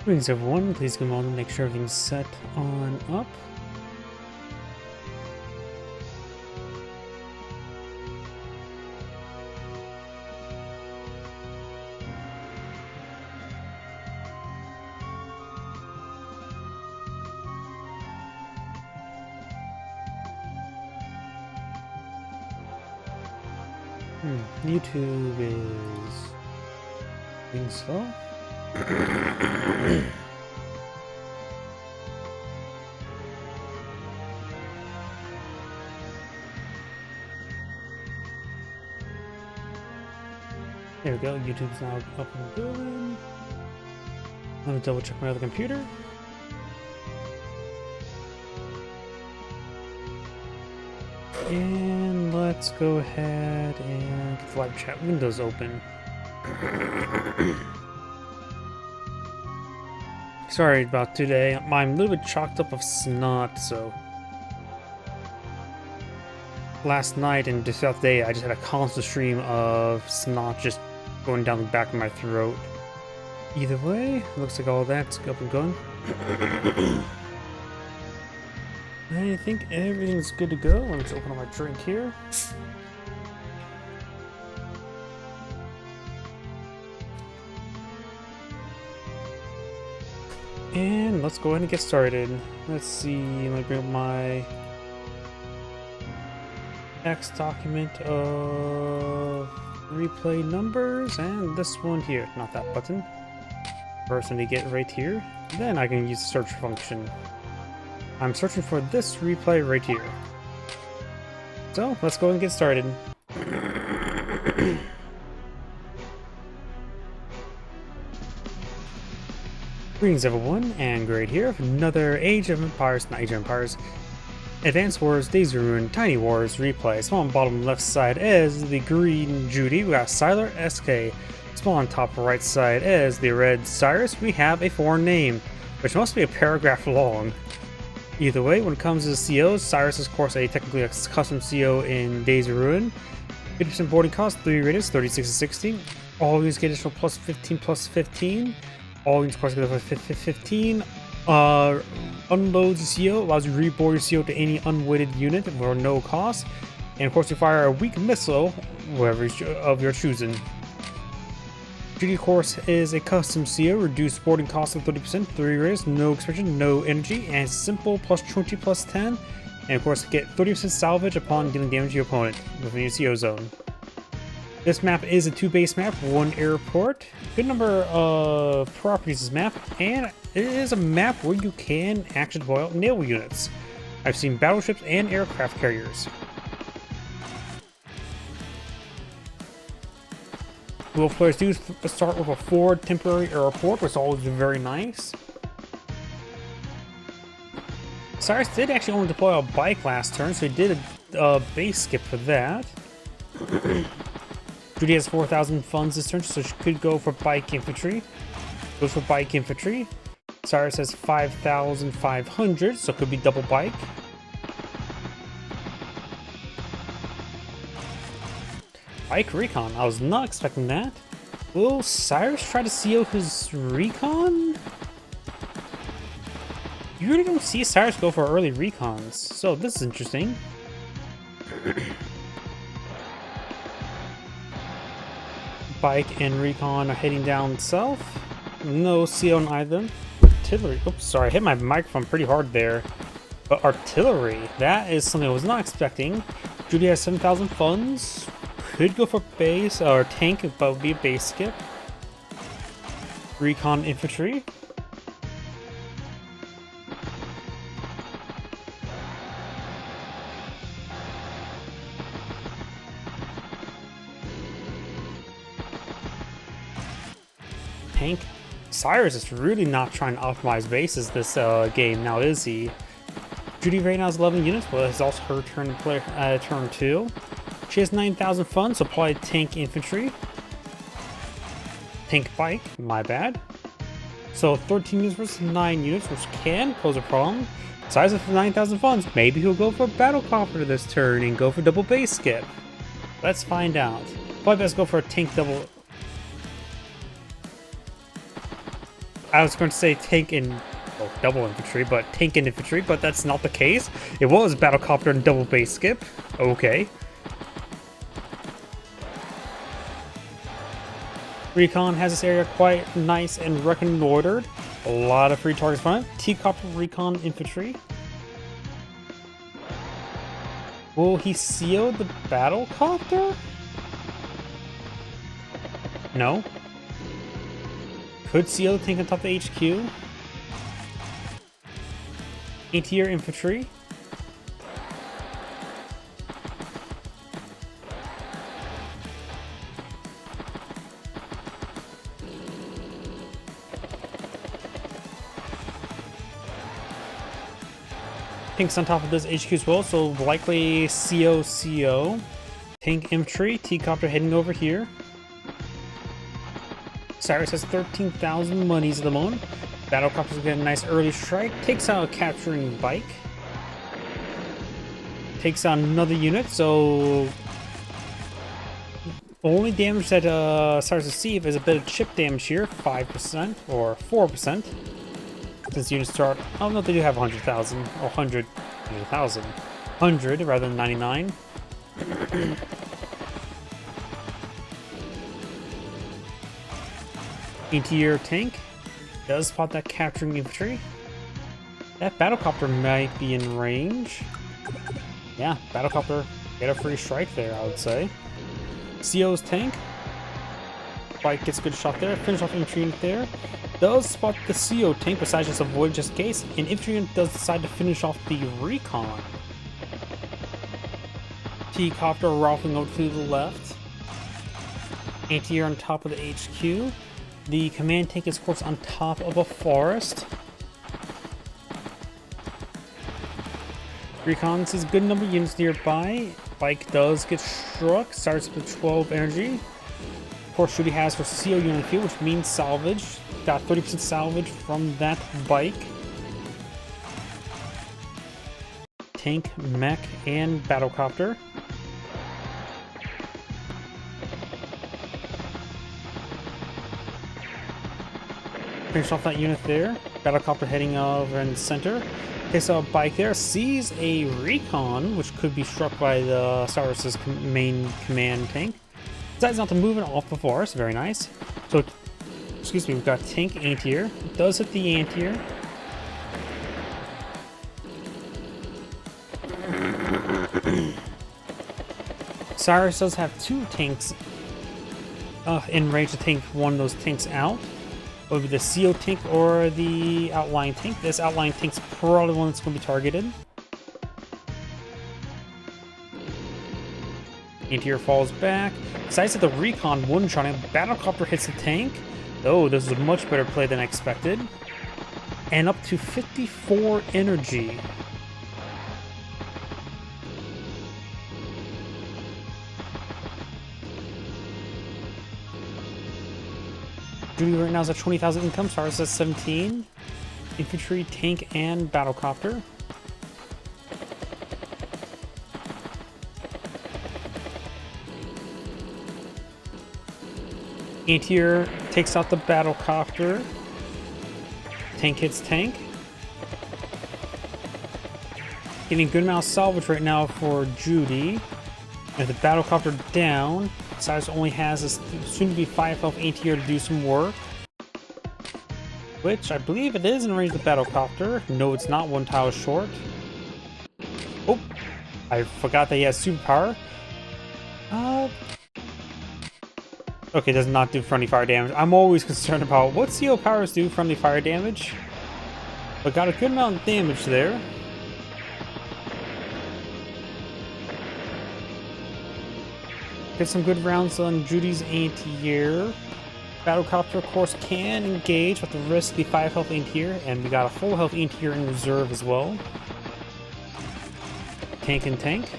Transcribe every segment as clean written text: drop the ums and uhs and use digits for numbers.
Greetings everyone, please come on and make sure everything's set on up. YouTube is being slow. There we go, YouTube's now up and going. Let me double check my other computer. And let's go ahead and get the live chat windows open. Sorry about today. I'm a little bit chalked up of snot, so last night and just throughout the day I just had a constant stream of snot just going down the back of my throat. Either way, looks like all that's up and going. I think everything's good to go. Let me just open up my drink here. And let's go ahead and get started. Let's see, let me bring up my X document of replay numbers and this one here, not that button. First I need to get right here, then I can use the search function. I'm searching for this replay right here. So let's go and get started. Greetings everyone, and Great here for another Age of Empires, not Age of Empires, Advanced Wars, Days of Ruin, Tiny Wars replay. Small on bottom left side is the green Judy, we got Siler SK. Small on top right side is the red Cyrus. We have a foreign name, which must be a paragraph long. Either way, when it comes to COs, Cyrus is of course technically a custom CO in Days of Ruin. 50% boarding cost, 3 radius, 36 to 60. All units get additional plus 15 plus 15. All units of course get plus 15. Unloads the CO, allows you to reboard your CO to any unweighted unit for no cost. And of course you fire a weak missile, wherever of your choosing. Judy of course is a custom CO, reduced boarding cost of 30%, 3 radius, no expansion, no energy, and simple plus 20 plus 10. And of course get 30% salvage upon dealing damage to your opponent within your CO zone. This map is a 2 base map, 1 airport. Good number of properties this map, and it is a map where you can actually deploy out naval units. I've seen battleships and aircraft carriers. Both players do start with a forward temporary airport, which is always very nice. Cyrus did actually only deploy a bike last turn, so he did a base skip for that. Judy has 4,000 funds this turn, so she could go for bike infantry. Goes for bike infantry. Cyrus has 5,500, so it could be double bike. Bike recon, I was not expecting that. Will Cyrus try to CO his recon? You really don't see Cyrus go for early recons, so this is interesting. Bike and recon are heading down south. No CO on either. Artillery, oops, sorry, I hit my microphone pretty hard there. But artillery, that is something I was not expecting. Judy has 7,000 funds. Could go for base or tank, but would be a base skip. Recon infantry. Tank. Cyrus is really not trying to optimize bases this game now, is he? Judy right now has 11 units, but it's also her turn to play turn 2. She has 9,000 funds, so probably tank infantry. Tank bike, my bad. So 13 units versus 9 units, which can pose a problem. Size of 9,000 funds, maybe he'll go for battle copter this turn and go for double base skip. Let's find out. Probably best go for a tank double. I was going to say tank and double infantry, but tank and infantry, but that's not the case. It was battlecopter and double base skip. Okay. Recon has this area quite nice and reconnoitered. A lot of free targets front. T-copter recon infantry. Will he seal the battlecopter? No. Could seal the tank on top of the HQ. Anti-air infantry. Tanks on top of this HQ as well, so likely CO. Tank infantry, T-copter heading over here. Cyrus has 13,000 monies at the moment. Battlecopter's getting a nice early strike. Takes out a capturing bike. Takes out another unit, so only damage that Cyrus receives is a bit of chip damage here, 5% or 4%. Since units start, oh no, they do have 100,000 or 100,000, 100 rather than 99. Interior tank does spot that capturing infantry. That battlecopter might be in range. Yeah, battlecopter get a free strike there, I would say. CO's tank. Bike gets a good shot there. Finish off infantry unit there. Does spot the CO tank besides just avoid just in case. And infantry unit does decide to finish off the recon. T-copter ralphing over to the left. Anti-air on top of the HQ. The command tank is, of course, on top of a forest. Recon sees good number of units nearby. Bike does get struck. Starts with 12 energy. Of course, Shooty has for CO unit field, which means salvage. Got 30% salvage from that bike. Tank, mech, and battlecopter. Finish off that unit there. Battlecopter heading over in the center. Takes out a bike there. Sees a recon, which could be struck by the Cyrus's main command tank. Decides not to move it off the forest. Very nice. So, excuse me, we've got tank anti-air. Does hit the anti-air. Cyrus does have two tanks in range to take one of those tanks out. Whether the CO tank or the outlying tank. This outlying tank's probably the one that's going to be targeted. Anti-air falls back. Decides that the recon one-shot him. Battlecopter hits the tank. Oh, this is a much better play than I expected. And up to 54 energy. Judy right now is at 20,000 income. Cyrus at 17. Infantry, tank, and battlecopter. Anti-air takes out the battlecopter. Tank hits tank. Getting a good amount of salvage right now for Judy. And the battlecopter down. Cyrus only has this soon-to-be 5 health anti-air to do some work. Which I believe it is in range of the battlecopter. No, it's not, one tile short. Oh, I forgot that he has superpower. Okay, does not do friendly fire damage. I'm always concerned about what CO powers do friendly fire damage. But got a good amount of damage there. Get some good rounds on Judy's anti-air. Battlecopter, of course, can engage with the risk of the 5 health anti-air, and we got a full health anti-air in reserve as well. Tank and tank.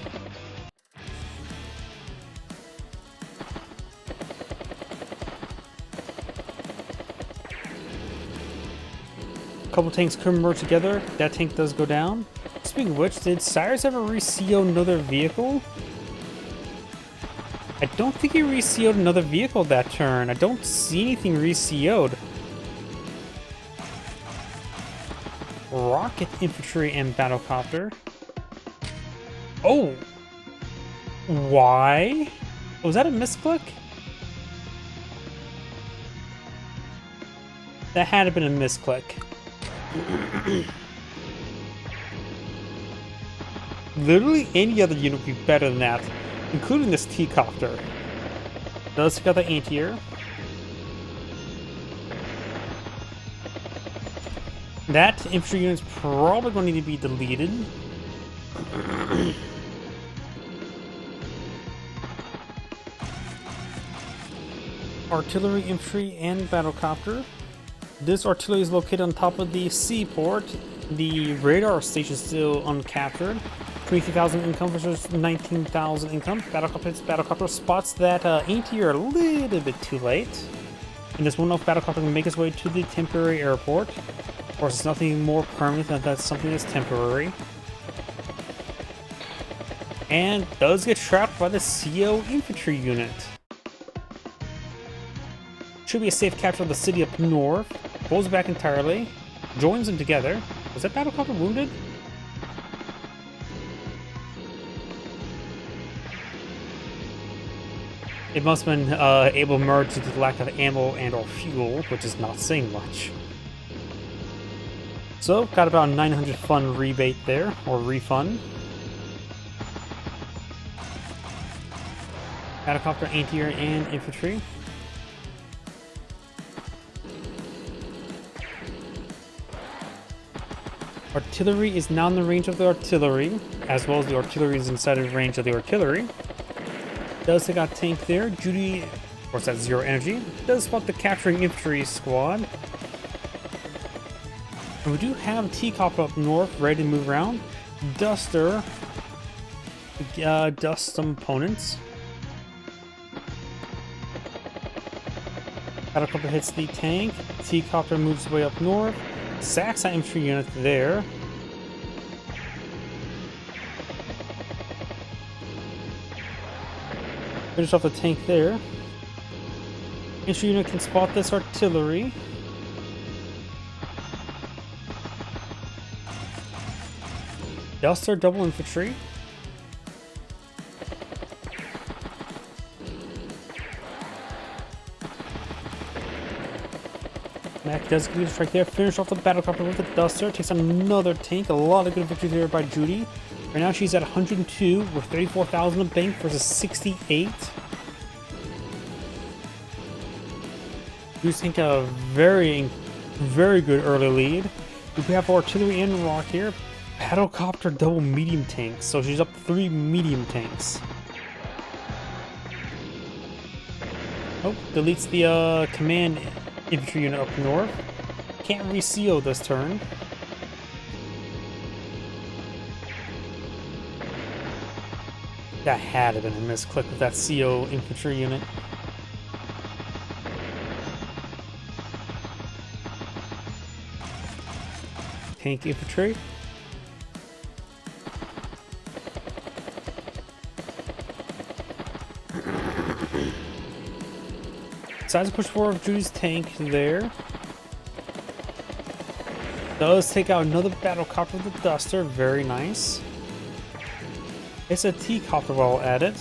A couple tanks could merge together. That tank does go down. Speaking of which, did Cyrus ever re-CO another vehicle? I don't think he re-CO'd another vehicle that turn. I don't see anything re-CO'd. rocket infantry and battlecopter. Oh! Why? Was that a misclick? That had to have been a misclick. Literally any other unit would be better than that, including this T-copter. Does take out the anti-air. That infantry unit's probably going to need to be deleted. Artillery, infantry, and battlecopter. This artillery is located on top of the seaport. The radar station is still uncaptured. 23,000 income versus 19,000 income. Battlecopter spots that anti-air a little bit too late. And this one-off battlecopter can make its way to the temporary airport. Of course, it's nothing more permanent than that's something that's temporary. And does get trapped by the CO infantry unit. Should be a safe capture of the city up north. Pulls back entirely. Joins them together. Was that battlecopter wounded? It must have been able to merge due to the lack of ammo and or fuel, which is not saying much. So, got about 900 fun rebate there, or refund. Battlecopter, anti-air, and infantry. Artillery is now in the range of the artillery, as well as the artillery is inside of range of the artillery. Does take out tank there. Judy, of course, that's 0 energy. Does spot the capturing infantry squad. And we do have T-copter up north, ready to move around. Duster, dust some opponents. Battlecopter hits the tank. T-copter moves way up north. Sacks that infantry unit there. Finish off the tank there. Infantry unit can spot this artillery. Duster double infantry. Mac does get a strike there. Finish off the battlecopter with the Duster. Takes on another tank. A lot of good victory there by Judy. Right now she's at 102 with 34,000 in bank versus 68. Judy's taking a very good early lead. We have artillery and rock here. Battlecopter double medium tanks. So she's up 3 medium tanks. Oh, deletes the command infantry unit up north. Can't re-CO this turn. That had to have been a misclick with that CO infantry unit. Tank infantry. Decides to push forward with Judy's tank there. Does take out another battlecopter with the Duster. Very nice. It's a T-copter while at it.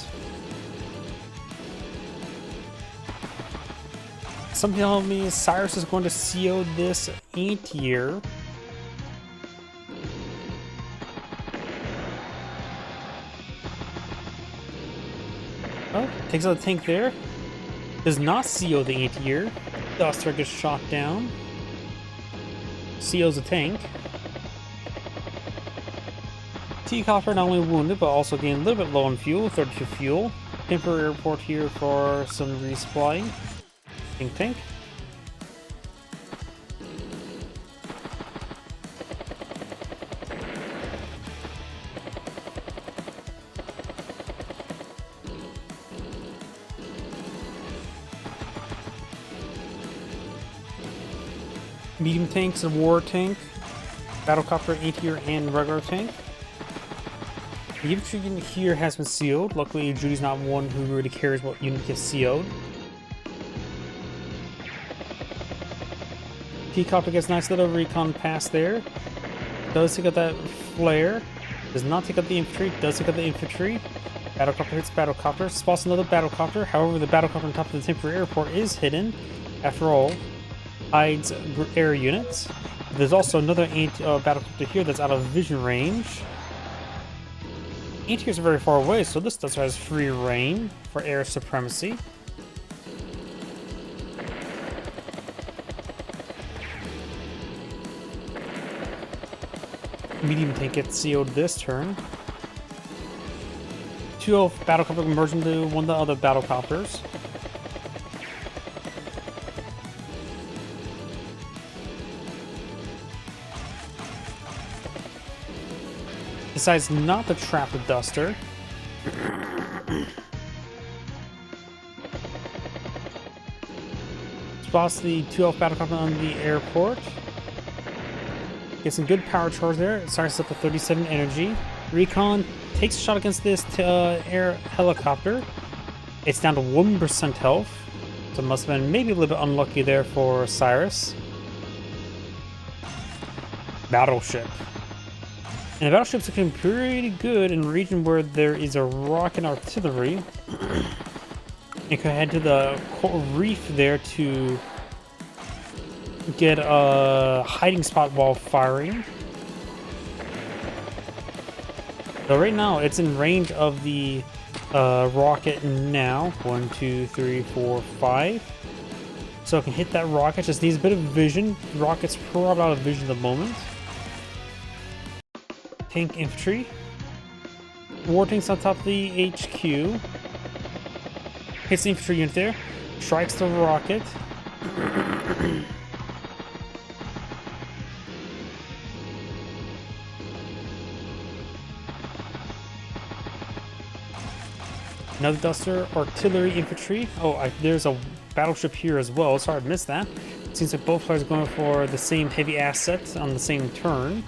Something telling me Cyrus is going to CO this anti-air. Oh, takes out the tank there. Does not CO the anti-air. Duster gets shot down. COs a tank. T-copter not only wounded, but also getting a little bit low on fuel, 32 fuel. Temporary airport here for some resupplying. Tank. Medium tanks, a war tank, battlecopter, anti-air, and regular tank. The infantry unit here has been sealed. Luckily, Judy's not one who really cares what unit gets sealed. T-copter gets a nice little recon pass there. Does take out that flare. Does not take out the infantry. Does take out the infantry. Battlecopter hits battlecopter. Spots another battlecopter. However, the battlecopter on top of the temporary airport is hidden. After all, hides air units. There's also another battlecopter here that's out of vision range. Anti-airs are very far away, so this Duster has free reign for air supremacy. Medium tank gets CO'd this turn. 2 of battlecopter merge into one of the other battlecopters. Decides not to trap the Duster. Spots the 2 battlecopter on the airport. Gets some good power charge there. It starts up to 37 energy. Recon takes a shot against this air helicopter. It's down to 1% health. So it must have been maybe a little bit unlucky there for Cyrus. Battleship. And the battleship's looking pretty good in a region where there is a rocket artillery. You can head to the reef there to get a hiding spot while firing. So right now it's in range of the rocket now. 1, 2, 3, 4, 5. So it can hit that rocket. Just needs a bit of vision. The rocket's probably out of vision at the moment. Tank infantry. War tanks on top of the HQ. Hits the infantry unit there. Strikes the rocket. Another Duster, artillery, infantry. Oh, there's a battleship here as well. Sorry, I missed that. Seems like both players are going for the same heavy asset on the same turn.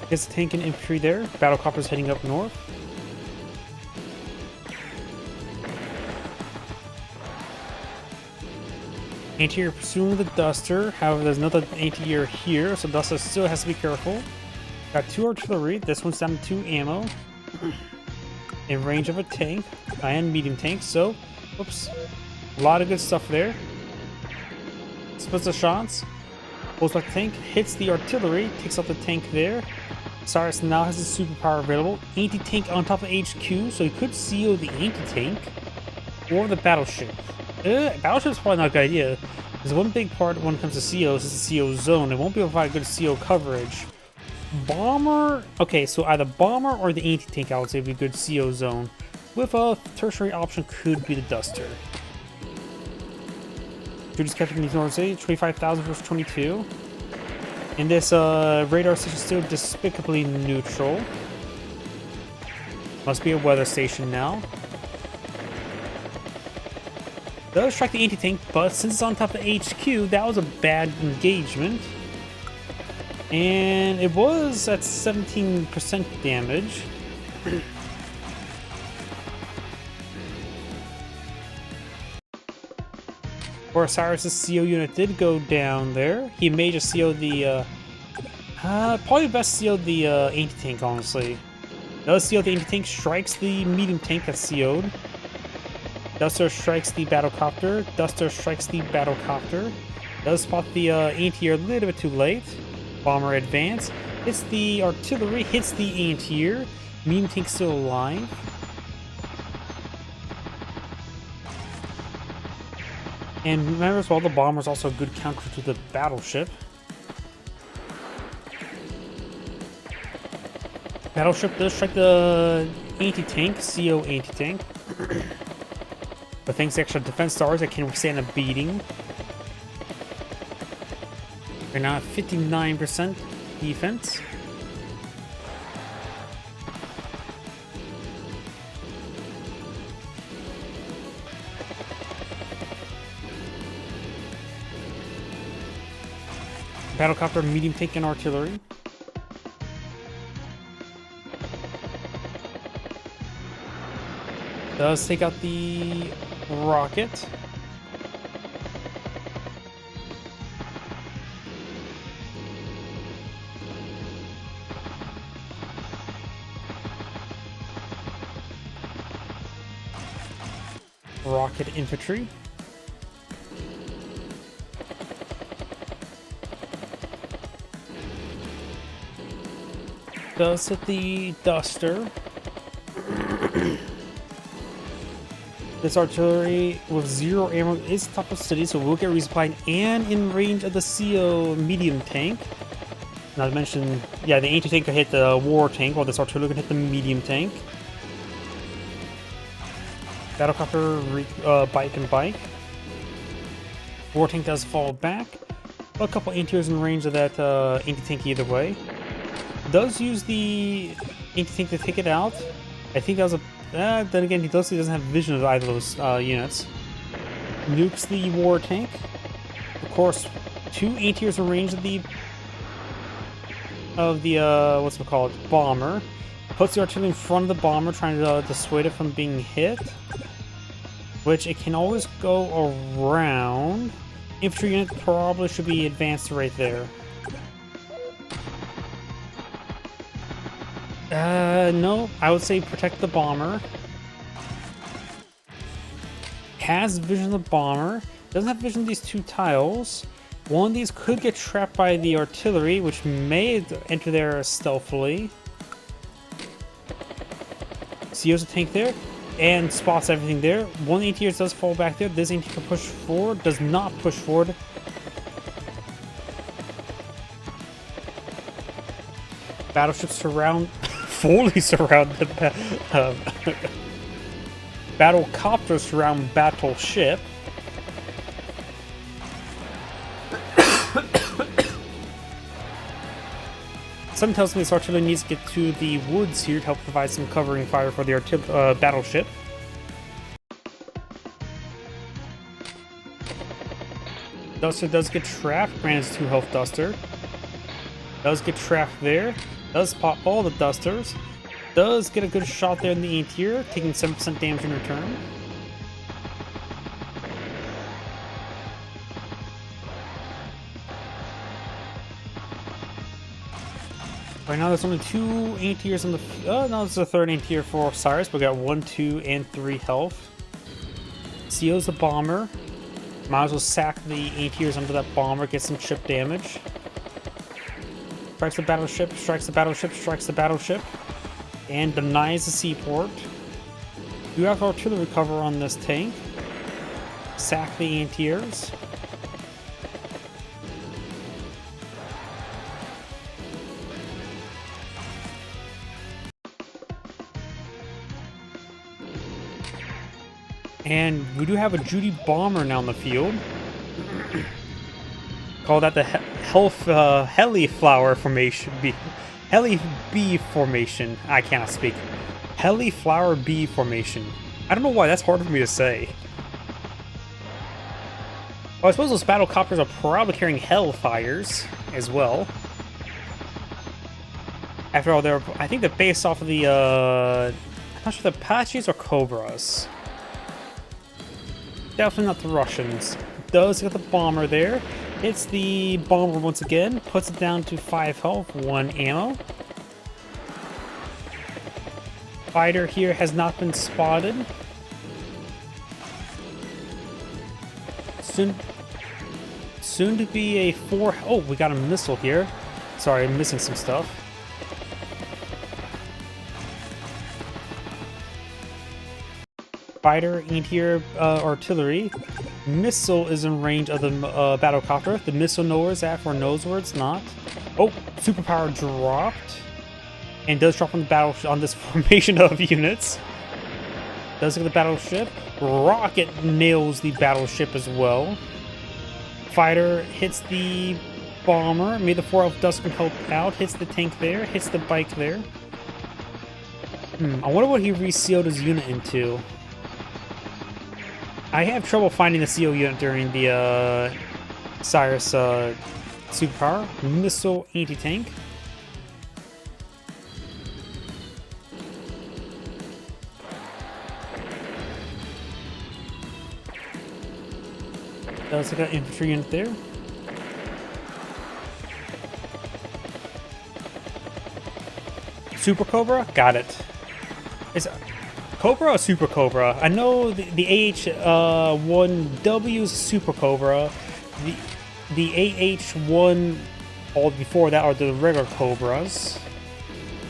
Gets a tank and infantry there. Battlecopter's heading up north. Anti-air pursuing the Duster. However, there's another anti-air here, so Duster still has to be careful. Got 2 artillery. This one's down to 2 ammo. In range of a tank and medium tank, so whoops. A lot of good stuff there. Splits the shots. Pulls back the tank, hits the artillery, takes out the tank there. Cyrus now has a superpower available. Anti-tank on top of HQ, so he could CO the anti-tank or the battleship. Battleship's probably not a good idea. There's one big part when it comes to COs is the CO zone. It won't be able to provide good CO coverage. Bomber, okay, so either bomber or the anti-tank I would say would be a good CO zone. With a tertiary option could be the Duster. Duties captured in these Northern City, 25,000 versus 22. And this radar station is still despicably neutral. Must be a weather station now. Does strike the anti-tank, but since it's on top of HQ, that was a bad engagement. And it was at 17% damage. Or Cyrus's CO unit did go down there. He may just CO the probably best CO the anti-tank, honestly. Does CO the anti-tank, strikes the medium tank that's CO'd. Duster strikes the battlecopter. Duster strikes the battlecopter. Does spot the anti-air a little bit too late. Bomber advance. Hits the artillery, hits the anti-air. Medium tank still alive. And remember as well, the bomber is also a good counter to the battleship. Battleship does strike the anti-tank, CO anti-tank. But thanks to extra defense stars, it can withstand a beating. We're now at 59% defense. Battlecopter, medium tank, and artillery. Does take out the rocket. rocket infantry. Does hit the duster. This artillery with 0 ammo is top of city, so we'll get resupplied and in range of the CO medium tank. Not to mention, yeah, the anti-tank can hit the war tank, while this artillery can hit the medium tank. Battlecopter, bike and bike. War tank does fall back. A couple anti-tanks in range of that anti-tank either way. Does use the anti-tank to take it out. I think that was a... then again, he doesn't have vision of either of those units. Nukes the war tank. Of course, 2 anti-tanks in range of the... what's it called? Bomber. Puts the artillery in front of the bomber, trying to dissuade it from being hit. Which it can always go around. Infantry unit probably should be advanced right there. No, I would say protect the bomber. Has vision of the bomber. Doesn't have vision of these 2 tiles. One of these could get trapped by the artillery, which may enter there stealthily. CO's a tank there, and spots everything there. One ATR does fall back there. This ATR can push forward, does not push forward. Battleships surround, fully surround the battlecopters surround battleship. Something tells me this artillery needs to get to the woods here to help provide some covering fire for the battleship. Duster does get trapped. Brandon's 2 health Duster. Does get trapped there. Does pop all the Dusters. Does get a good shot there in the interior, taking 7% damage in return. Right now there's only 2 anti-tiers on the... Oh, no, this is a 3rd anti-tier for Cyrus. We got 1, 2, and 3 health. CO's the bomber. Might as well sack the anti-tiers under that bomber, get some chip damage. Strikes the battleship, strikes the battleship, strikes the battleship. And denies the seaport. You have artillery cover on this tank. Sack the anti-tiers. And we do have a Judy bomber now in the field. Call that the Heliflower formation. Heli B formation. I cannot speak. Heliflower B formation. I don't know why that's hard for me to say. Well, I suppose those battlecopters are probably carrying Hellfires as well. After all, I think they're based off of the I'm not sure if the Apaches or Cobras. Definitely not the Russians. Does get the bomber there. Hits the bomber once again. Puts it down to 5 health, 1 ammo. Fighter here has not been spotted. Soon to be a 4... Oh, we got a missile here. Sorry, I'm missing some stuff. Fighter, anti-air artillery. Missile is in range of the battlecopter. The missile knows where it's at or knows where it's not. Oh, superpower dropped. And does drop on the battle on this formation of units. Does get the battleship. Rocket nails the battleship as well. Fighter hits the bomber. May the 4 elf dust can help out. Hits the tank there. Hits the bike there. I wonder what he resealed his unit into. I have trouble finding the CO unit during the Cyrus superpower. Missile anti-tank. Does like an infantry unit there. Super Cobra? Got it. Cobra or Super Cobra? I know the AH-1W is Super Cobra. The AH-1, all before that, are the regular Cobras,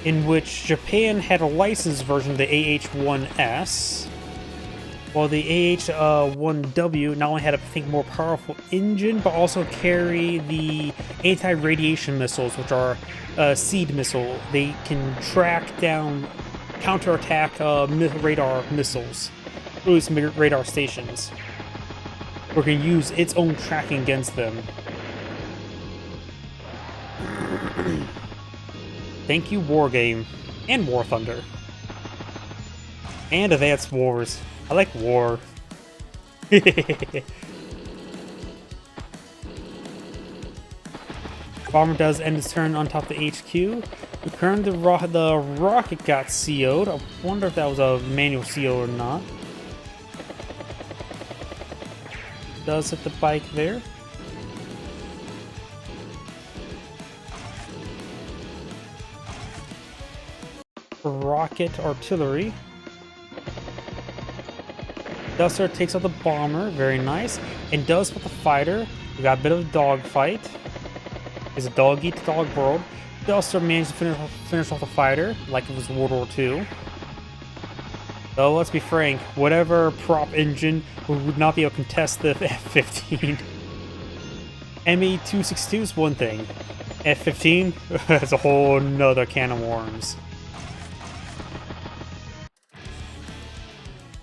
in which Japan had a licensed version of the AH-1S, while the AH-1W not only had a, I think, more powerful engine, but also carry the anti-radiation missiles, which are seed missile. They can track down counterattack radar missiles, or at least radar stations. Or can use its own tracking against them. Thank you, War Game, and War Thunder, and Advanced Wars. I like war. Bomber does end his turn on top of the HQ. Currently, the rocket got CO'd. I wonder if that was a manual CO or not. Does hit the bike there. Rocket artillery. Duster takes out the bomber, very nice, and does with the fighter. We got a bit of a dogfight. It's a dog-eat-dog world. Duster managed to finish off the fighter, like it was World War II. Though, let's be frank, whatever prop engine would not be able to contest the F-15. ME-262 is one thing. F-15 is a whole nother can of worms.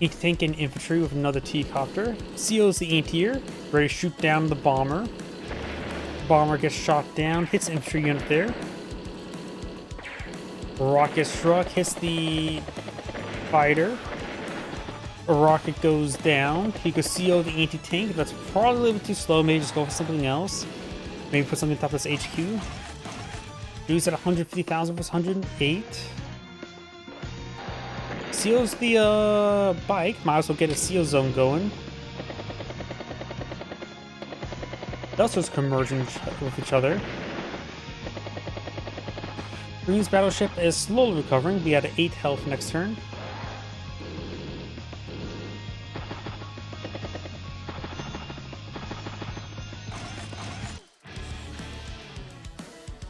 Anti-tank and infantry with another T-copter. CO's the anti-air, ready to shoot down the bomber. Bomber gets shot down, hits the infantry unit there. Rocket struck, hits the fighter. A rocket goes down. He could CO the anti-tank. That's probably a little bit too slow. Maybe just go for something else. Maybe put something on top of this HQ. Dude's at 150,000 versus 108. CO's the bike. Might as well get a CO zone going. Dusters converging with each other. Green's battleship is slowly recovering. We had 8 health next turn.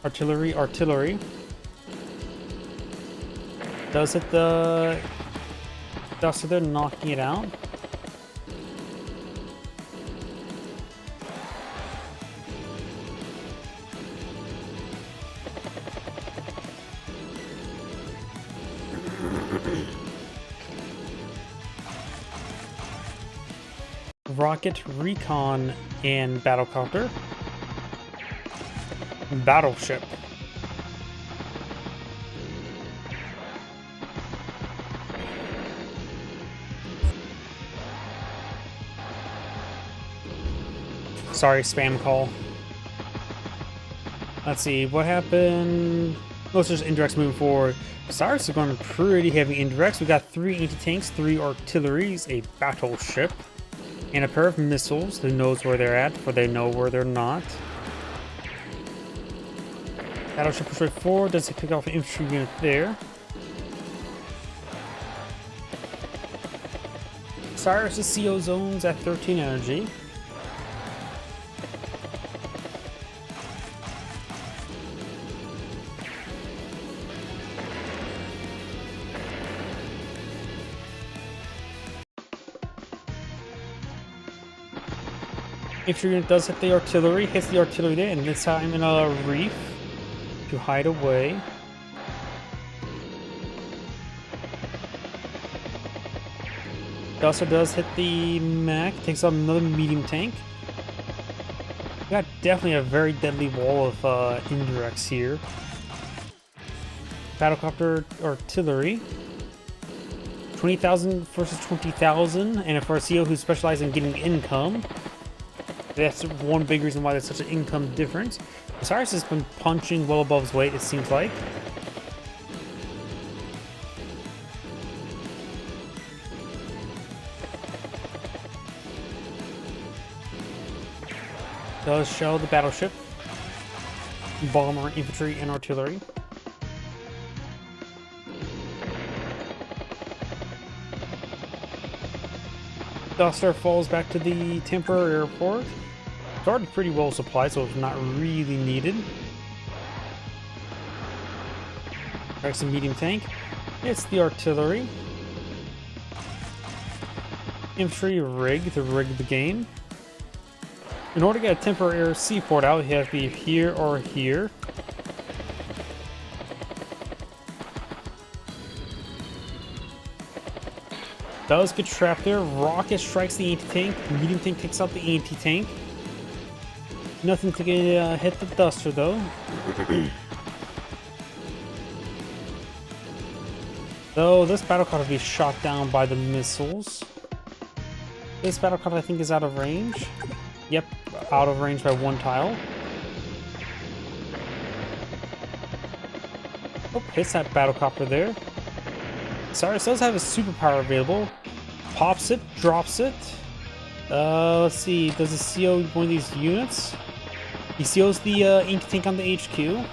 Artillery. Does hit the Duster there, knocking it out. Rocket, recon, and battlecopter. Battleship. Sorry, spam call. Let's see, what happened? Let's just indirects moving forward. Cyrus is going pretty heavy indirects. We got 3 anti-tanks, 3 artilleries, a battleship, and a pair of missiles. Who knows where they're at, for they know where they're not. Battleship push right forward. Does it pick off an infantry unit there? Cyrus' CO zones at 13 energy. Infantry unit does hit the artillery, hits the artillery there, and this time in a reef to hide away. Duster does hit the mech, takes out another medium tank. We got definitely a very deadly wall of indirects here. Battlecopter artillery. 20,000 versus 20,000, and for a CO who specializes in getting income, that's one big reason why there's such an income difference. Cyrus has been punching well above his weight, it seems like. Does shell the battleship, bomber, infantry, and artillery. Duster falls back to the temporary airport. It's already pretty well supplied, so it's not really needed. Strikes a medium tank. It's the artillery. Infantry rig to rig the game. In order to get a temporary air seaport out, you have to be here or here. Does get trapped there. Rocket strikes the anti-tank. Medium tank takes out the anti-tank. Nothing to get, hit the Duster though. Though this battlecraft will be shot down by the missiles. This battlecraft I think is out of range. Yep, out of range by 1 tile. Oh, hits that battlecopter there. Cyrus does have a superpower available. Pops it, drops it. Let's see, does it CO one of these units? He COs the anti-tank on the HQ.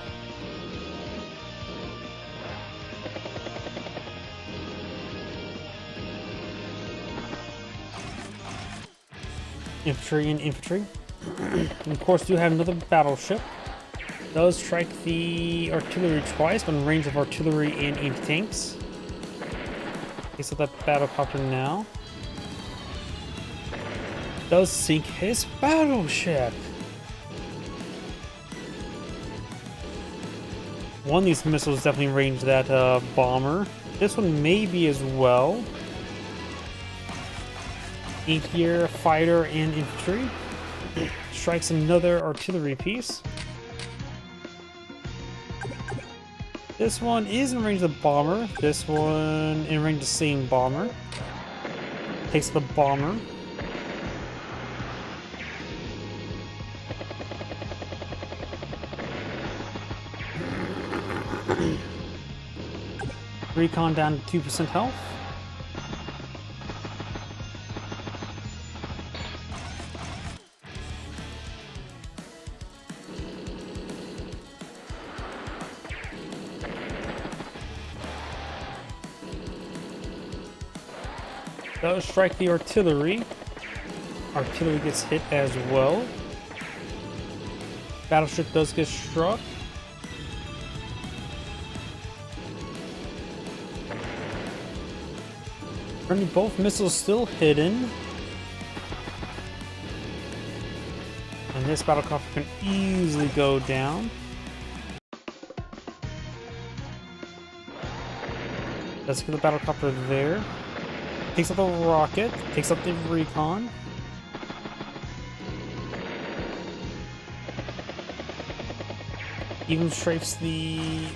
Infantry and infantry. And of course, do have another battleship. Does strike the artillery twice, but in range of artillery and anti-tanks. Okay, so that battlecopter now. Does sink his battleship. One of these missiles definitely range that bomber. This one maybe as well. Anti-air, fighter, and infantry. Strikes another artillery piece. This one is in range of the bomber. This one in range of the same bomber. Takes the bomber. Recon down to 2% health. Does strike the artillery. Artillery gets hit as well. Battleship does get struck. Currently both missiles still hidden. And this battlecraft can easily go down. Let's get the battlecopter there. Takes out the rocket, takes out the recon. Even strafes the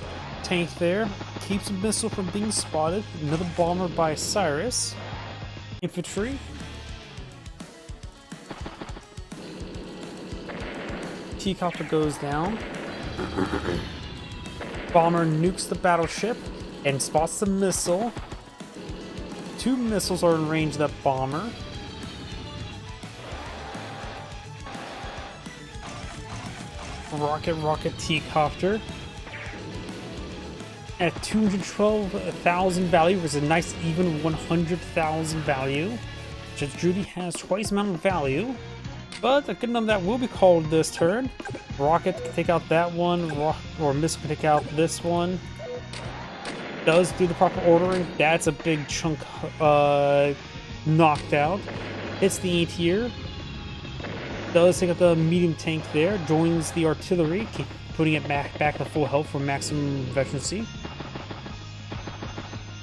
tank there. Keeps a missile from being spotted. Another bomber by Cyrus. Infantry. T-copter goes down. Bomber nukes the battleship and spots the missile. 2 missiles are in range of that bomber. Rocket T-copter. At 212,000 value versus a nice even 100,000 value. Just Judy has twice the amount of value. But a good number that will be called this turn. Rocket can take out that one, or missile can take out this one. Does do the proper ordering. That's a big chunk knocked out. Hits the anti-air. Does take out the medium tank there. Joins the artillery, putting it back to full health for maximum veterancy.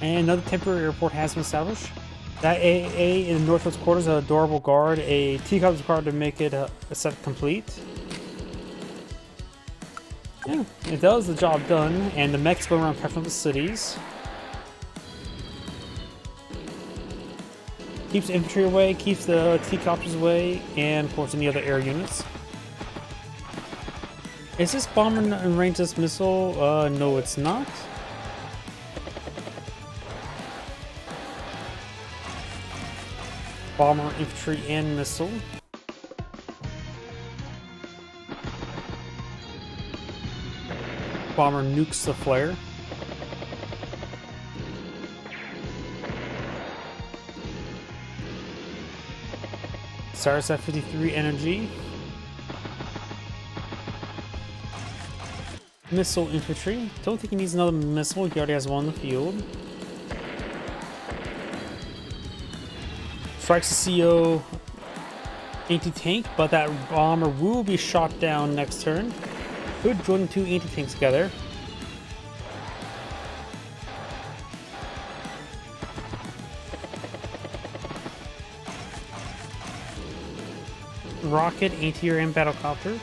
And another temporary airport has been established. That AA in the northwest quarters, an adorable guard. A T-cop is required to make it a set complete. Yeah, it does the job done, and the mechs go around capturing the cities. Keeps infantry away, keeps the T-copters away, and of course any other air units. Is this bomber in range of this missile? No it's not. Bomber, infantry, and missile. Bomber nukes the flare. Cyrus at 53 energy. Missile infantry. Don't think he needs another missile. He already has one in the field. Strikes the CO anti-tank, but that bomber will be shot down next turn. Could join the two anti-tanks together. Rocket, anti-air, and battlecopter.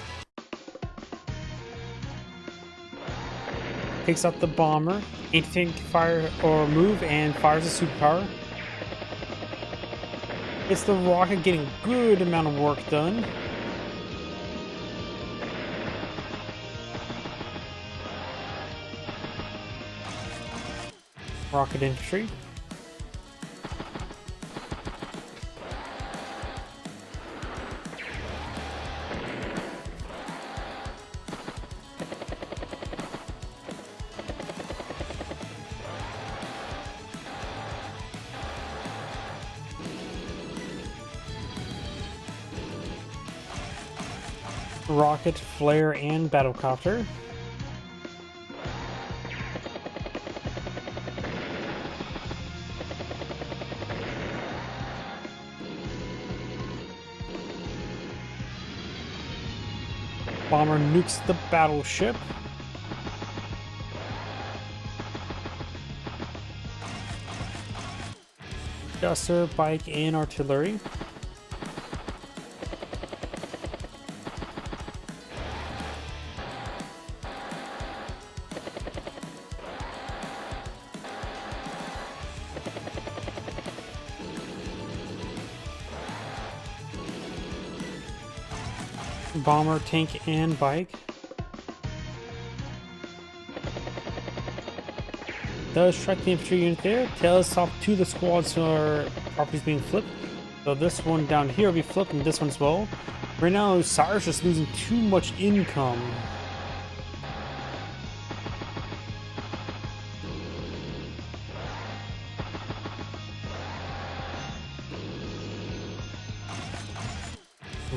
Takes out the bomber. Anti-tank fire or move and fires a superpower. It's the rocket getting a good amount of work done. Rocket infantry. Rocket, flare, and battlecopter. Bomber nukes the battleship. Duster, bike, and artillery. Bomber, tank, and bike. Does strike the infantry unit there. Tails off to the squads are properties being flipped. So this one down here will be flipped, and this one as well. Right now, Cyrus is losing too much income.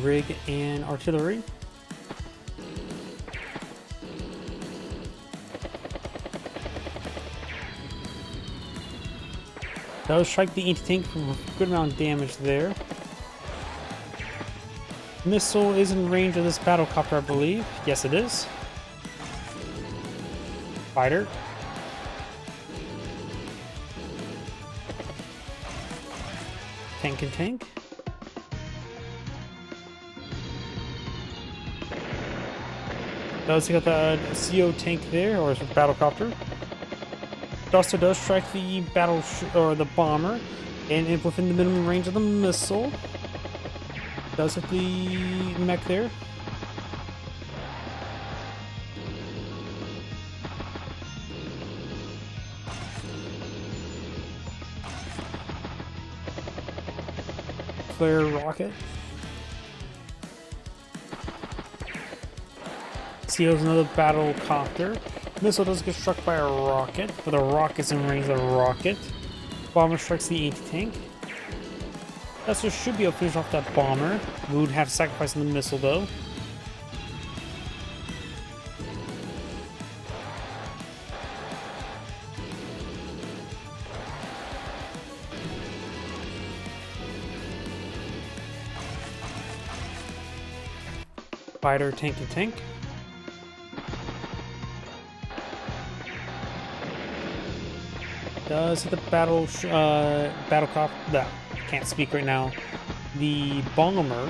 Rig and artillery. That will strike the anti-tank for a good amount of damage there. Missile is in range of this battlecopter, I believe. Yes, it is. Fighter. Tank and tank. Does he got the CO tank there, or is it battlecopter? Duster does strike the or the bomber, and within the minimum range of the missile. Does hit the mech there. Flare rocket. CO's another battlecopter. Missile does get struck by a rocket, but the rocket's in range of the rocket. Bomber strikes the anti-tank. Duster should be able to finish off that bomber. We would have sacrificed on the missile though. Fighter, tank to tank. Does the battlecopter? No, can't speak right now. The bomber.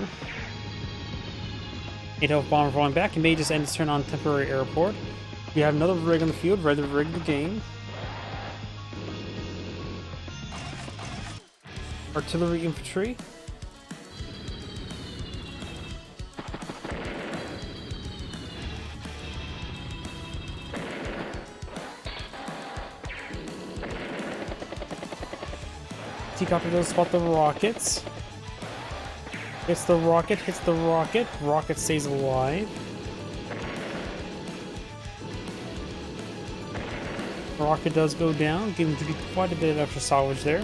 8 health bomber falling back. He may just end his turn on temporary airport. We have another rig on the field, ready to rig the game. Artillery infantry. T-copter does spot the rockets. Hits the rocket, hits the rocket. Rocket stays alive. Rocket does go down, giving Judy quite a bit of extra salvage there.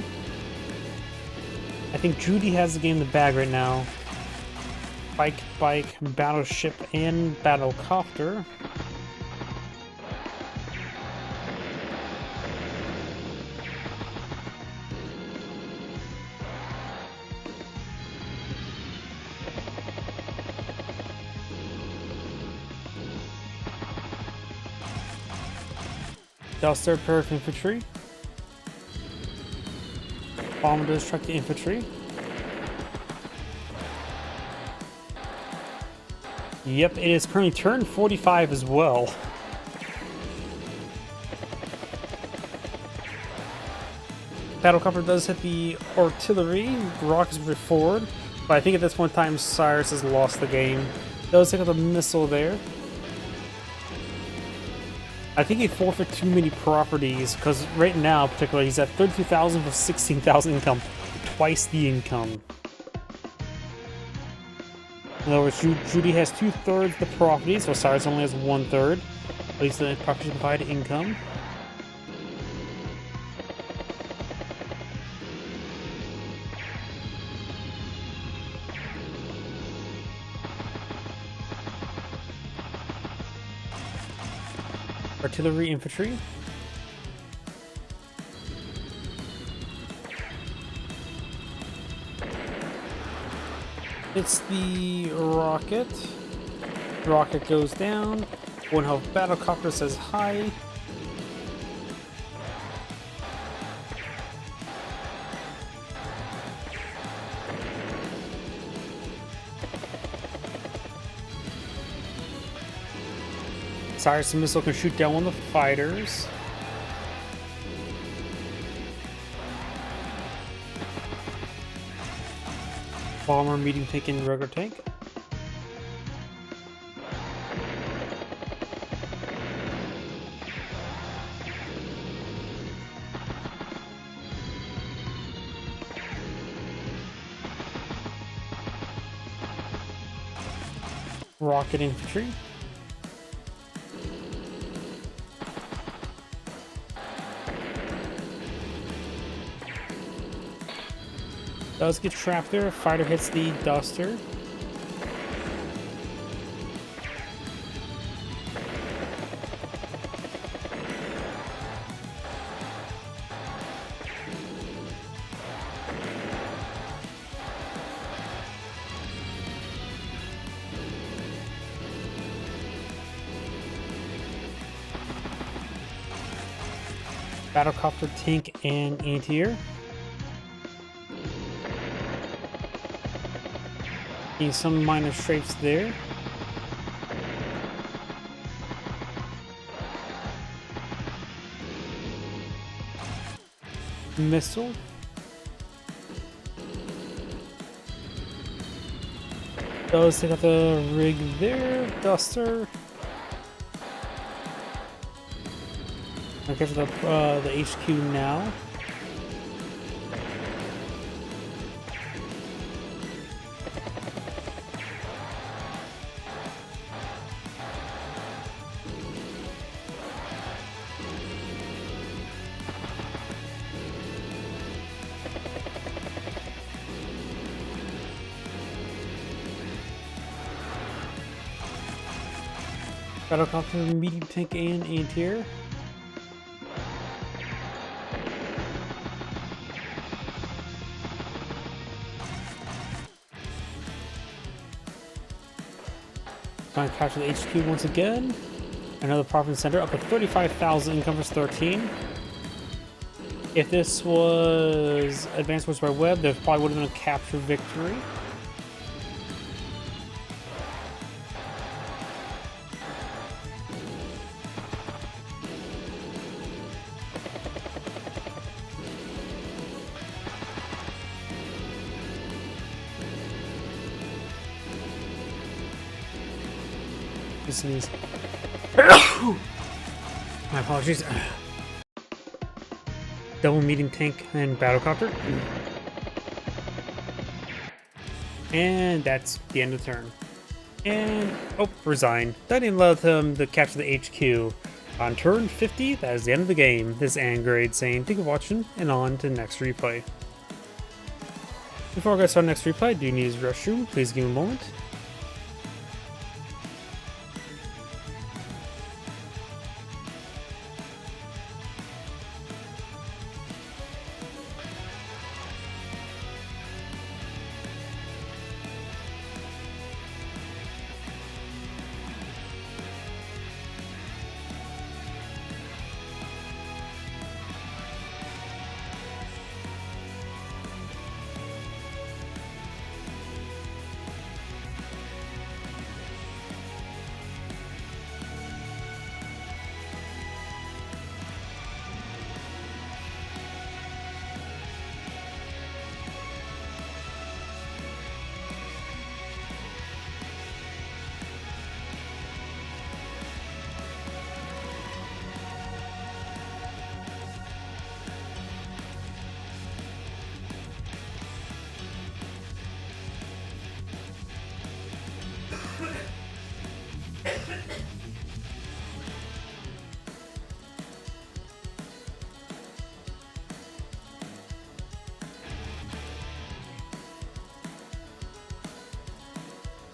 I think Judy has the game in the bag right now. bike, battleship, and battlecopter. Duster pair of infantry. Bomber does track the infantry. Yep, it is currently turn 45 as well. Battlecopter does hit the artillery. Rockets move forward. But I think at this point in time, Cyrus has lost the game. Does take out the missile there. I think he forfeit too many properties, because right now, particularly, he's at 32,000 for 16,000 income. Twice the income. In other words, Judy has 2/3 the property, so Cyrus only has 1/3. At least the property provide income. Artillery, infantry. It's the rocket. Rocket goes down. One health battlecopter says hi. Cyrus missile can shoot down one of the fighters. Bomber, medium tank, and regular tank. Rocket infantry. Does get trapped there. Fighter hits the duster. Battlecopter, tank, and anti-air. Some minor strafes there. Missile. Does take out the rig there. Duster. Okay, for the HQ now. Battlecopter, medium tank, and anti-air. Trying to capture the HQ once again. Another property center up to 35,000 income for 13. If this was Advanced Wars by Web, there probably would have been a capture victory. Sneeze. My apologies. Double medium tank and battlecopter. And that's the end of the turn. And resign. That didn't allow them to capture the HQ. On turn 50, that is the end of the game. This is Angrade saying thank you for watching and on to the next replay. Before I get started next replay, do you need a restroom? Please give me a moment.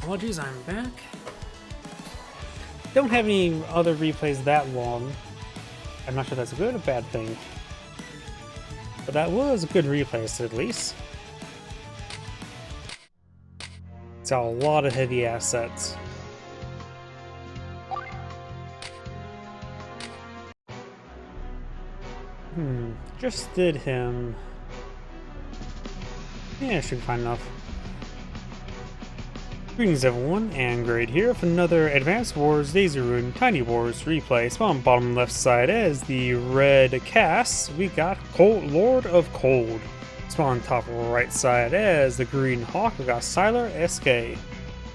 Apologies, I'm back. Don't have any other replays that long. I'm not sure that's a good or bad thing. But that was a good replay, at least. It's got a lot of heavy assets. Just did him. Yeah, should be fine enough. Greetings everyone, and Grade here with another Advanced Wars Daisy Ruin Tiny Wars replay. Spawn bottom left side as the red cast, we got Lord of Cold. Spawn top right side as the green hawk, we got Sylar SK.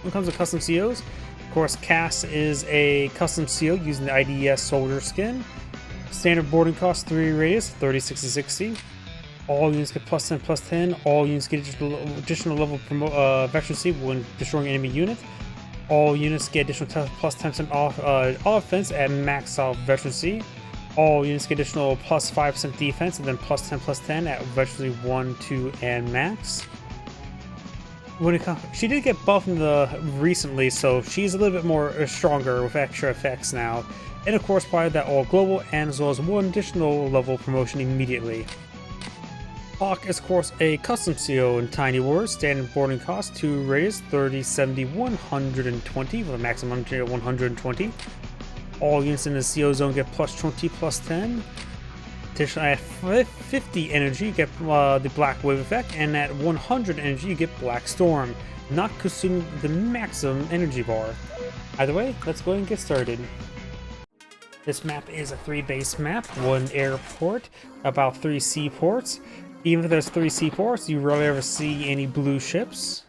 When it comes to custom COs, of course Cass is a custom CO using the IDS soldier skin. Standard boarding cost 3 radius, 30, 60, 60. All units get plus 10, plus 10. All units get additional level veterancy when destroying an enemy unit. All units get additional plus 10% off offense at max off veterancy. All units get additional plus 5% defense and then plus 10, plus 10 at veterancy 1, 2, and max. When it comes, she did get buffed recently, so she's a little bit more stronger with extra effects now. And of course, provided that all global and as well as one additional level promotion immediately. Hawk is of course a custom CO in Tiny Wars, standard boarding cost 2 radius, 30, 70, 120 with a maximum of 120. All units in the CO zone get plus 20, plus 10. Additionally, at 50 energy, you get the Black Wave effect, and at 100 energy, you get Black Storm, not consuming the maximum energy bar. Either way, let's go ahead and get started. This map is a 3-base map, 1 airport, about 3 seaports. Even if there's 3 seaports, you rarely ever see any blue ships,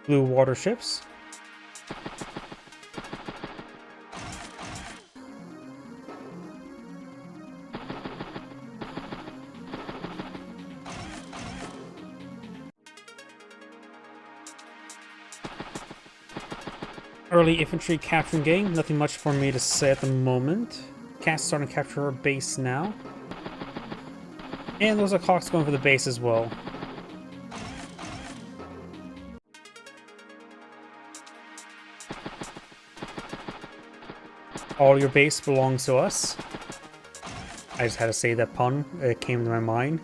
blue water ships. Early infantry capturing game, nothing much for me to say at the moment. Cass starting to capture her base now. And those are clocks going for the base as well. All your base belongs to us. I just had to say that pun, it came to my mind.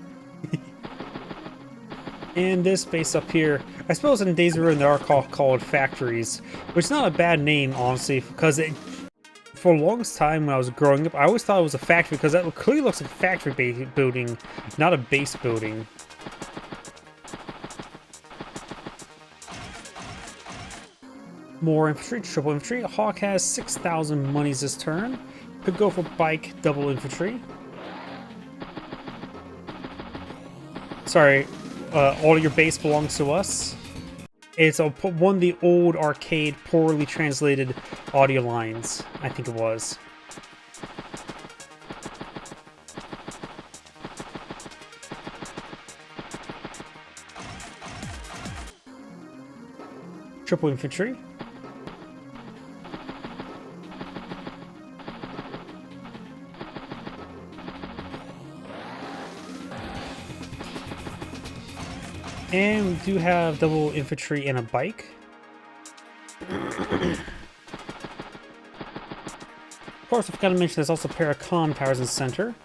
And this base up here, I suppose in Daisy Ruin there are called factories, which is not a bad name, honestly, because for the longest time when I was growing up, I always thought it was a factory because that clearly looks like a factory building, not a base building. More infantry, triple infantry. Hawk has 6,000 monies this turn. Could go for bike, double infantry. Sorry. All your base belongs to us. It's one of the old arcade, poorly translated audio lines, I think it was. Triple infantry. And we do have double infantry and a bike. Of course, I forgot to mention there's also Paracon powers in the center.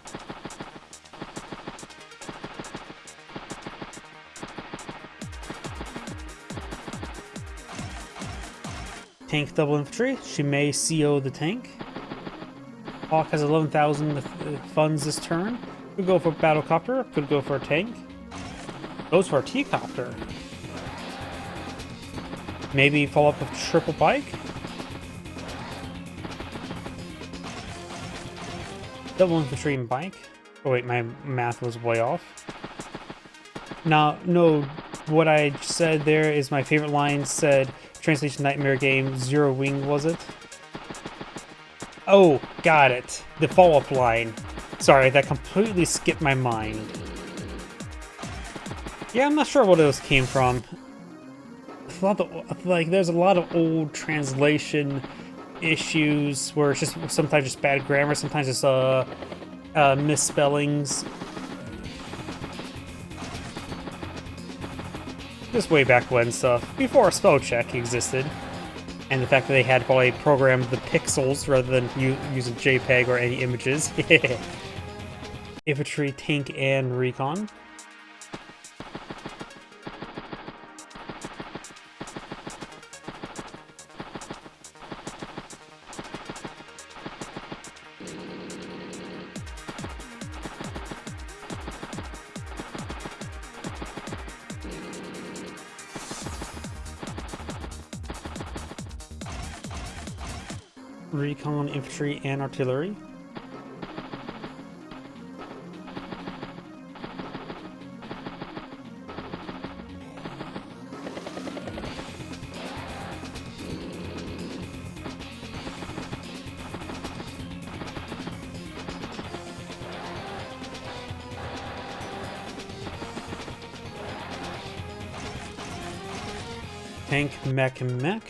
Tank double infantry. She may CO the tank. Hawk has 11,000 funds this turn. Could go for a battlecopter. Could go for a tank. Goes for a T-copter. Maybe follow up with triple bike. Double infantry and bike. Oh wait, my math was way off. Now, no, what I said there is my favorite line said, translation nightmare game, 0 wing, was it? Oh, got it. The follow-up line. Sorry, that completely skipped my mind. Yeah, I'm not sure what those came from. There's a lot of old translation issues where it's just sometimes just bad grammar, sometimes it's misspellings. Just way back when stuff, before spell check existed. And the fact that they had probably programmed the pixels rather than using JPEG or any images. Infantry, tank, and recon. Recon, infantry, and artillery. Tank, mech, and mech.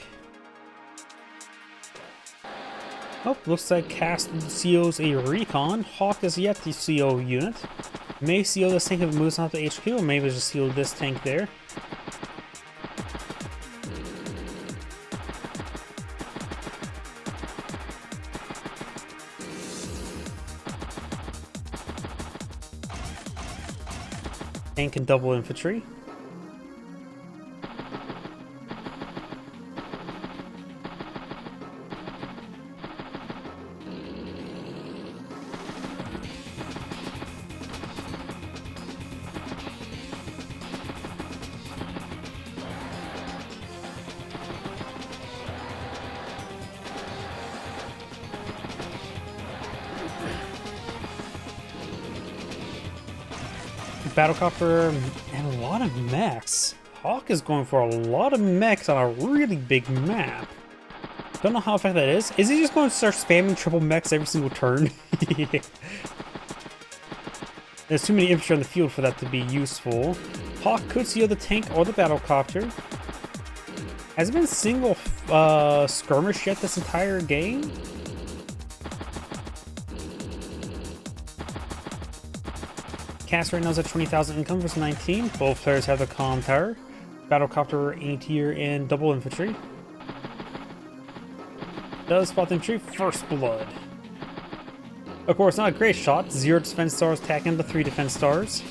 Oh, looks like Cast CO's a recon. Hawk is yet the CO unit. May CO this tank if it moves out to HQ, or maybe just CO this tank there. Tank and double infantry. Battlecopter and a lot of mechs. Hawk is going for a lot of mechs on a really big map. Don't know how effective that is. Is he just going to start spamming triple mechs every single turn? There's too many infantry on the field for that to be useful. Hawk could seal the tank or the battlecopter. Has it been single skirmish yet this entire game? Cast right now is at 20,000 income versus 19. Both players have the comm tower. Battlecopter, anti-tier, and double infantry. Does spot the infantry, first blood. Of course, not a great shot. 0 defense stars attacking the 3 defense stars.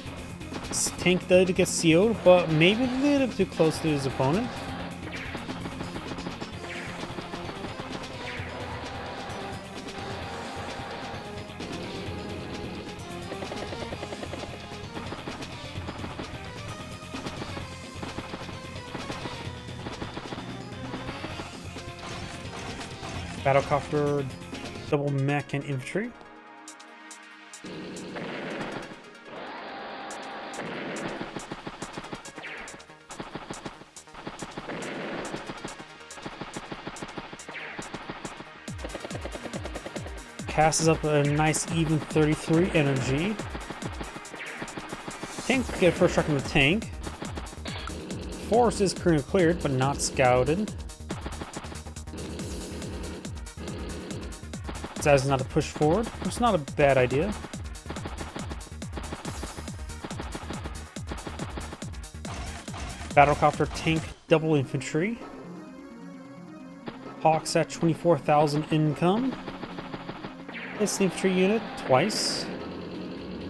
Tank did get sealed, but maybe a little too close to his opponent. Battlecopter, double mech, and infantry. Cast is up a nice even 33 energy. Tank get a first strike on the tank. Forest is currently cleared, but not scouted. Decides not to push forward. It's not a bad idea. Battlecopter, tank, double infantry. Hawks at 24,000 income. Hits the infantry unit twice.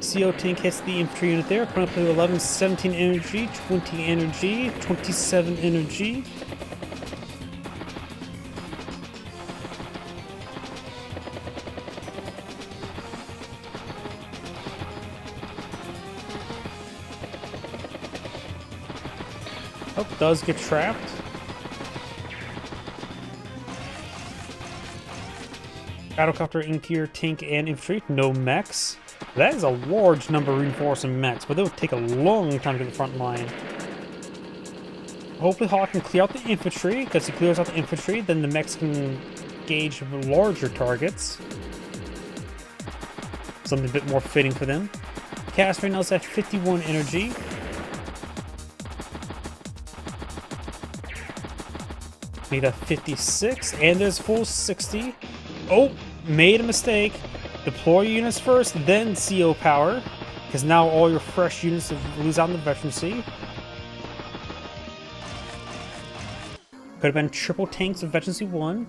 CO tank hits the infantry unit there. Put up to 11, 17 energy, 20 energy, 27 energy. Oh, does get trapped. Battlecopter, interior, tank, and infantry. No mechs. That is a large number of reinforcing mechs, but it would take a long time to get the front line. Hopefully Hawk can clear out the infantry, because if he clears out the infantry, then the mechs can gauge larger targets. Something a bit more fitting for them. Cast right now is at 51 energy. Make that 56, and there's full 60. Oh, made a mistake. Deploy units first, then CO power, because now all your fresh units lose out on the veterancy. Could have been triple tanks of Veterancy 1.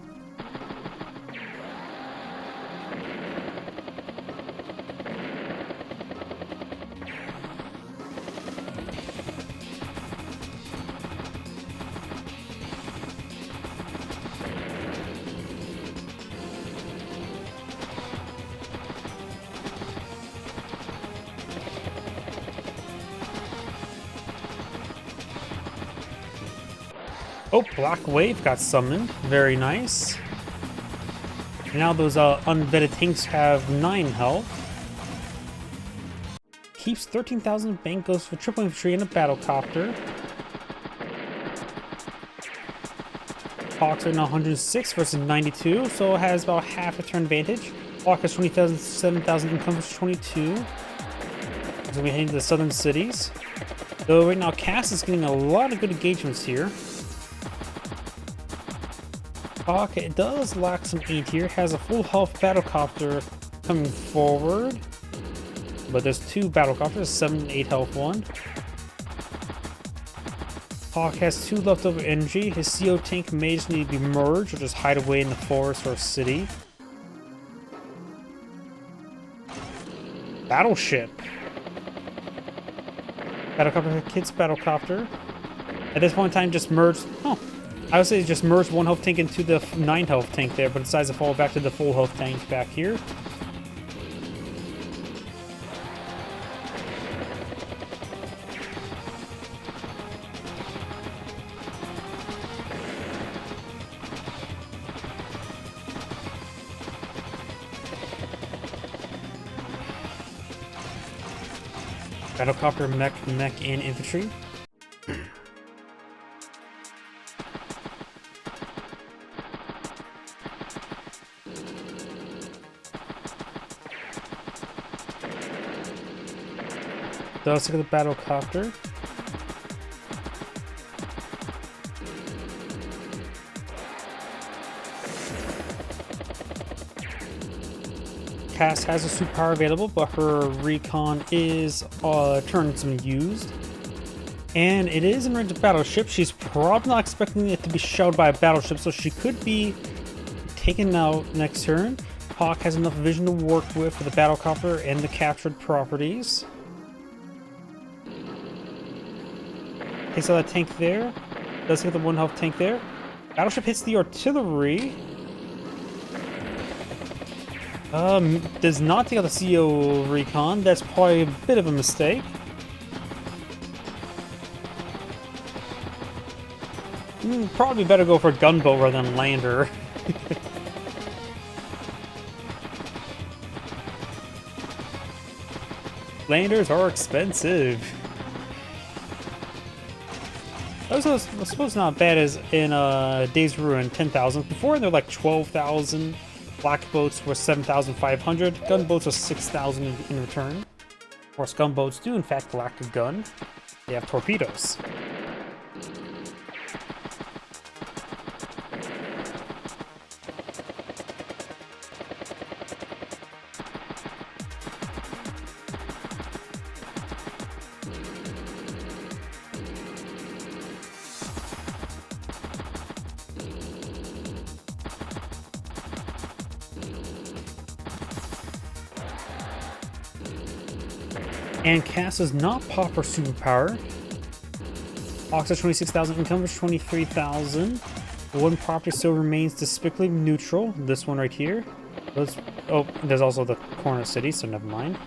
Oh, Black Wave got summoned. Very nice. Now those unvetted tanks have 9 health. Keeps 13,000 bank, goes for triple infantry and a battlecopter. Hawks are now 106 versus 92, so it has about half a turn advantage. Hawk has 20,000, 7,000 income versus 22. So we're heading to the southern cities. Though right now Cass is getting a lot of good engagements here. Hawk, it does lack some aid here, has a full health battlecopter coming forward. But there's 2 battlecopters, 7 and 8 health one. Hawk has 2 leftover energy. His CO tank may just need to be merged or just hide away in the forest or city. Battleship. Battlecopter hits battlecopter. At this point in time, just merged. Oh, I would say just merged 1 health tank into the 9 health tank there, but it decides to fall back to the full health tank back here. Battlecopter, mech, and infantry. So let's look at the battlecopter. Cass has a superpower available, but her recon is turned some used. And it is in range of battleship. She's probably not expecting it to be shelled by a battleship, so she could be taken out next turn. Hawk has enough vision to work with for the battlecopter and the captured properties. Takes out that tank there. Does hit the 1 health tank there. Battleship hits the artillery. Does not take out the CO recon. That's probably a bit of a mistake. Probably better go for a gunboat rather than lander. Landers are expensive. I suppose not bad as in Days of Ruin, 10,000. Before they're like 12,000. Black boats were 7,500. Gunboats are 6,000 in return. Of course, gunboats do in fact lack a gun. They have torpedoes. And Cass does not pop her superpower. Hawks has 26,000 income, versus 23,000. One property still remains despicably neutral. This one right here. Oh, there's also the corner city, so never mind.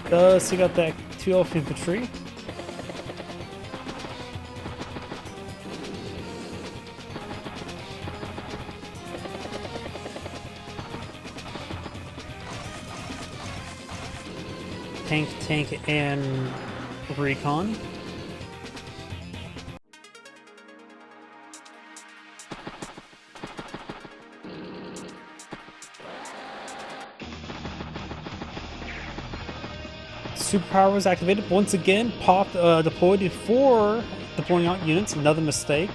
Does take out that 2 elf infantry. Tank, and recon. Superpower was activated once again. Popped, deployed before deploying out units. Another mistake.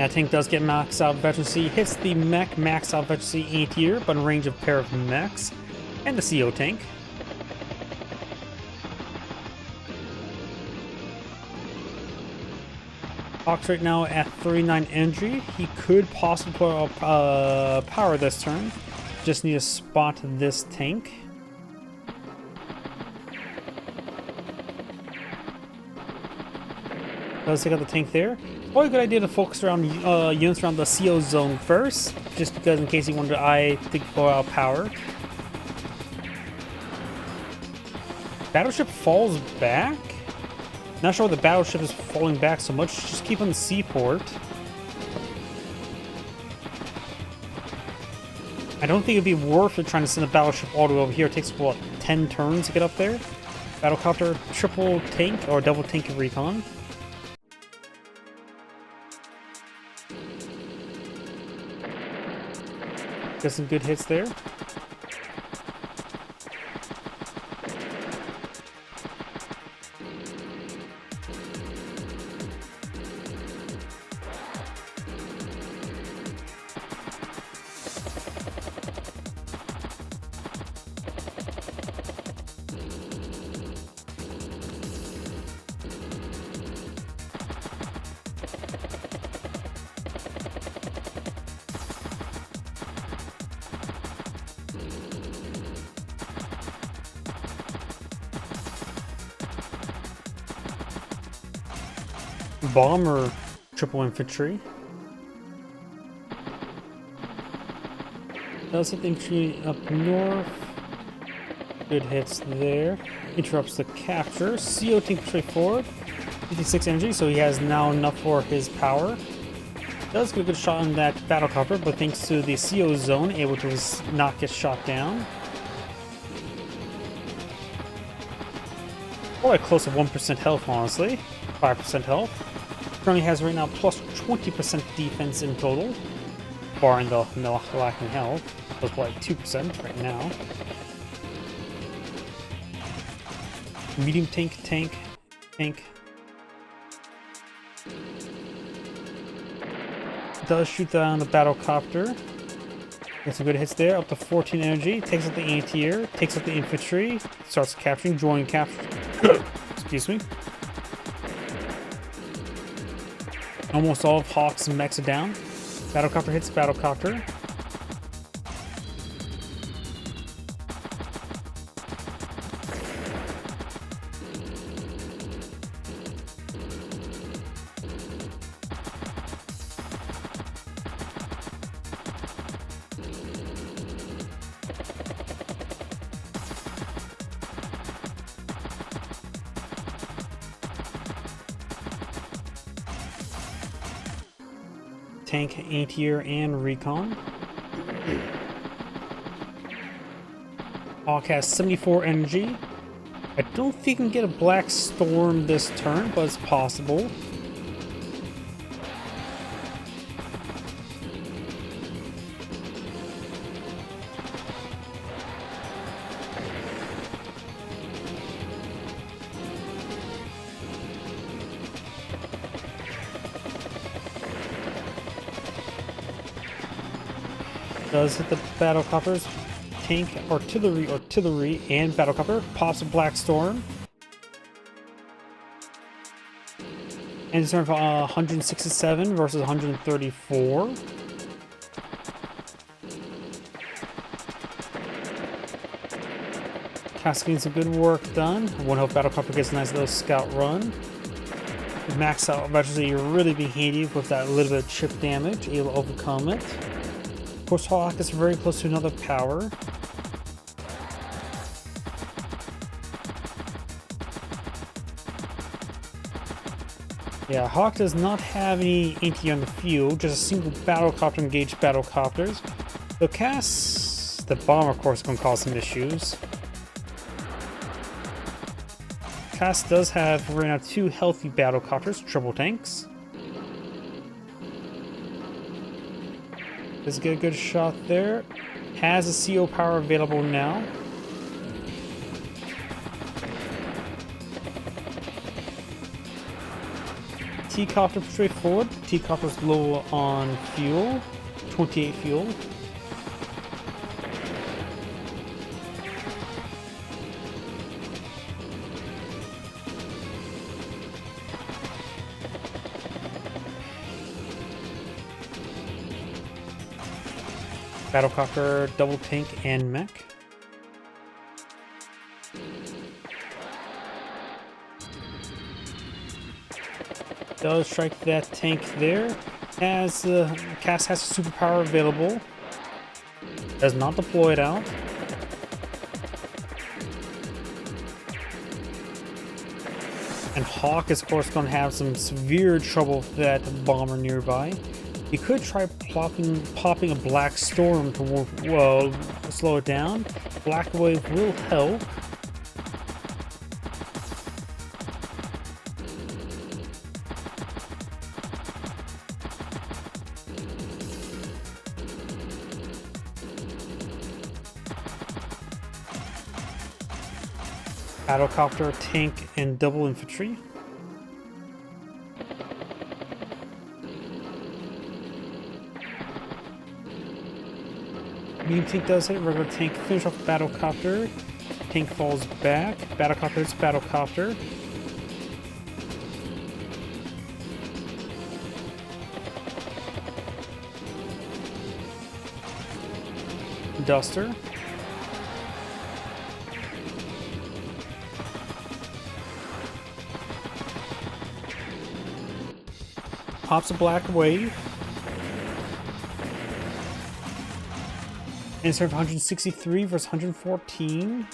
That tank does get max out efficiency, hits the mech max out efficiency anti-air, but in range of pair of mechs, and the CO tank. Hawk's right now at 39 energy. He could possibly put up power this turn. Just need to spot this tank. Does take out the tank there. Probably a good idea to focus around units around the CO zone first, just because in case you wanted to think for power. Battleship falls back. Not sure why the battleship is falling back so much. Just keep on the seaport. I don't think it'd be worth it trying to send a battleship all the way over here. It takes, what, 10 turns to get up there? Battlecopter, triple tank, or double tank recon. Got some good hits there. Bomber, triple infantry. Does hit the infantry up north. Good hits there. Interrupts the capture. CO tank straight forward. 56 energy, so he has now enough for his power. Does get a good shot on that battlecopter, but thanks to the CO zone, able to not get shot down. Probably close to 1% health, honestly. 5% health. Currently has right now plus 20% defense in total, barring the lacking health. That's like 2% right now. Medium tank. Does shoot down the battlecopter. Gets some good hits there, up to 14 energy. Takes out the anti-air, takes out the infantry, starts capturing, joining capture. Excuse me. Almost all of Hawk's mechs are down. Battlecopter hits battlecopter. Tank, anti-air, and recon. Hawk has 74 energy. I don't think he can get a Black Storm this turn, but it's possible. Does hit the battlecopters, tank, artillery, and battlecopter. Pops a Black Storm. And it's turn for 167 versus 134. Cascading some good work done. One health battlecopter gets a nice little scout run. Max out eventually really be handy with that little bit of chip damage, able to overcome it. Of course, Hawk is very close to another power. Yeah, Hawk does not have any anti on the field, just a single battlecopter engaged battlecopters. So Cass, the bomber, of course, is going to cause some issues. Cass does have right now 2 healthy battlecopters, triple tanks. Does get a good shot there. Has a CO power available now. T-copter straight forward. T-copter's low on fuel, 28 fuel. Battlecopter, double tank, and mech. Does strike that tank there. As Cass has a superpower available. Does not deploy it out. And Hawk is of course going to have some severe trouble with that bomber nearby. You could try popping a Black Storm to slow it down. Black Wave will help. Battlecopter, tank, and double infantry. Medium tank does hit, regular tank finish off the battlecopter. Tank falls back. Battlecopter hits battlecopter. Duster. Pops a Black Wave. And serve 163 versus 114.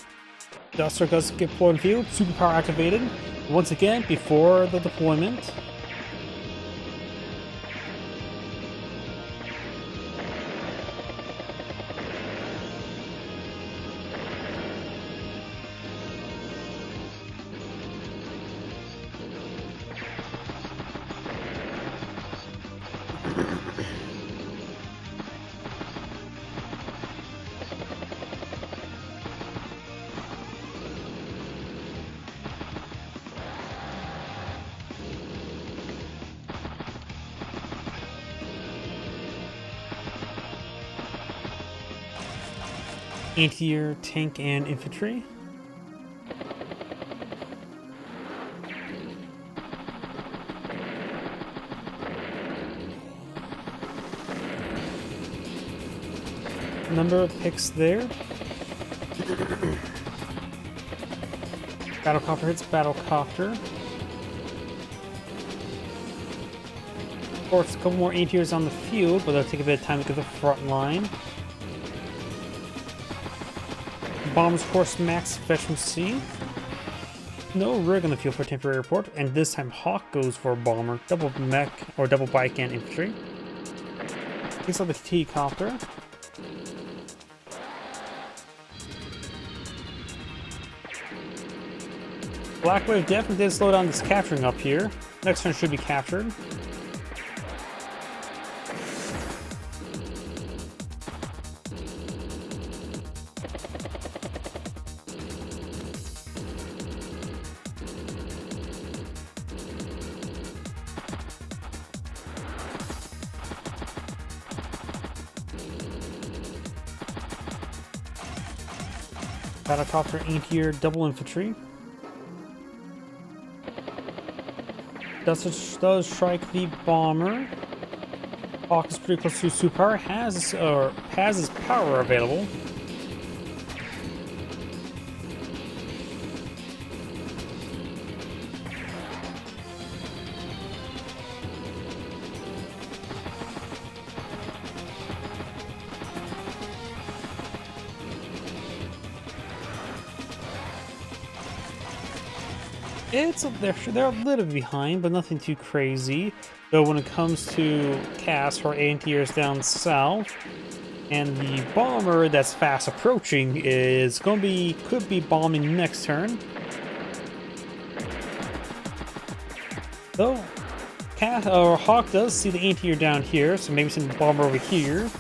Duster does get deployed in field. Superpower activated. Once again, before the deployment. Anti-air, tank, and infantry. Number of picks there. Battlecopter hits battlecopter. Of course, a couple more anti-airs on the field, but they'll take a bit of time to get the front line. Bombers course max efficiency. No rig on the field for temporary report, and this time Hawk goes for a bomber, double mech or double bike and infantry. Takes out the T-copter. Black Wave definitely did slow down this capturing up here. Next turn should be captured. Battlecopter, anti-air, double infantry. Does strike the bomber. Hawk is pretty close to superpower. Has his power available. They're a little behind, but nothing too crazy. Though when it comes to Cass, her anti-airs down south, and the bomber that's fast approaching is could be bombing next turn. Though Hawk does see the anti-air down here, so maybe send the bomber over here.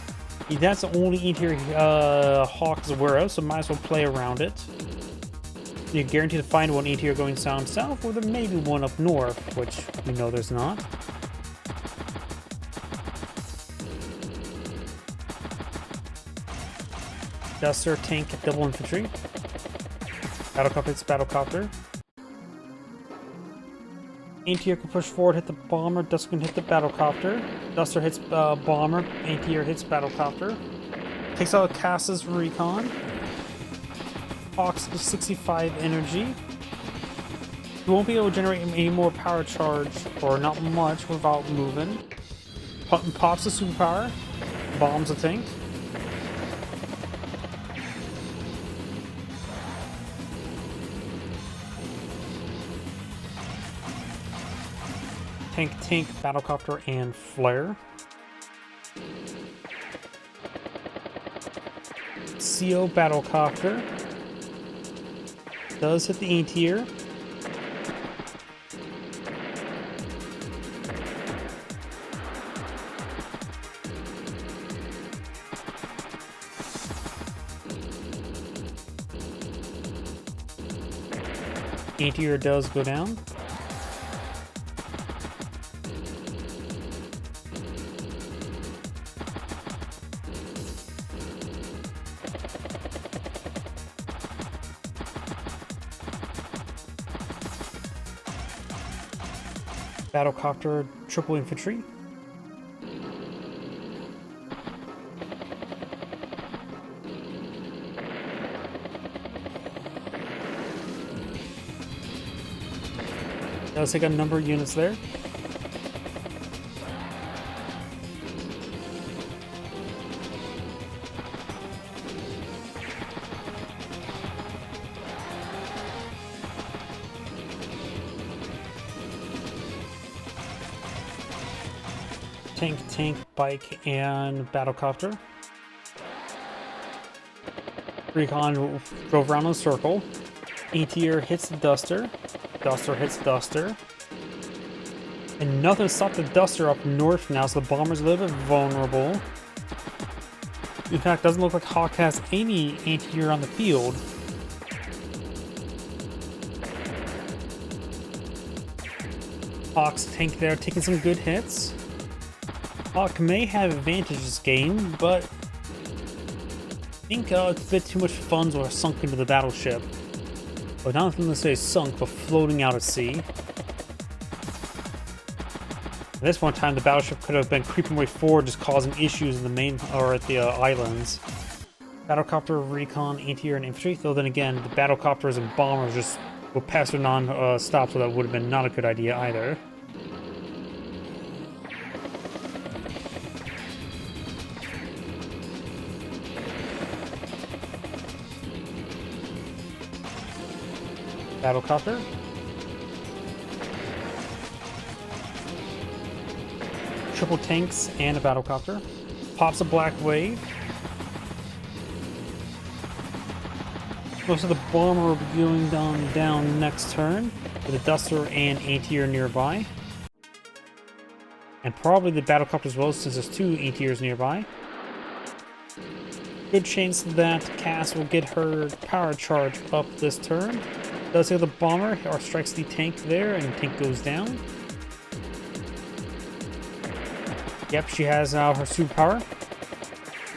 That's the only anti-air Hawk is aware of, so might as well play around it. You're guaranteed to find one ATR going south, or there may be one up north, which we know there's not. Duster, tank, double infantry. Battlecopter hits battlecopter. ATR can push forward, hit the bomber. Duster can hit the battlecopter. Duster hits bomber. ATR hits battlecopter. Takes out Cass's recon. Hawks with 65 energy. You won't be able to generate any more power charge, or not much, without moving. Pops the superpower. Bombs the tank. Tank, battlecopter, and flare. CO battlecopter does hit the A-tier. A-tier does go down. Battlecopter, triple infantry. Does take a number of units there. Tank, bike, and battlecopter. Recon drove around in a circle. ATR hits the Duster. Duster hits Duster. And nothing stopped the Duster up north now, so the bomber's a little bit vulnerable. In fact, doesn't look like Hawk has any ATR on the field. Hawk's tank there, taking some good hits. Hawk may have advantage this game, but I think it's a bit too much funds were sunk into the battleship. Well, not necessarily sunk, but floating out at sea. At this one time, the battleship could have been creeping way forward, just causing issues in the main or at the islands. Battlecopter, recon, ATR, and infantry. Though then again, the battlecopters and bombers just were passing on stop, so that would have been not a good idea either. Battlecopter. Triple tanks and a battlecopter. Pops a black wave. Most of the bomber will be going down next turn with a Duster and ATR nearby. And probably the battlecopter as well, since there's two ATRs nearby. Good chance that Cass will get her power charge up this turn. Does hit the bomber or strikes the tank there, and tank goes down. Yep, she has now her superpower.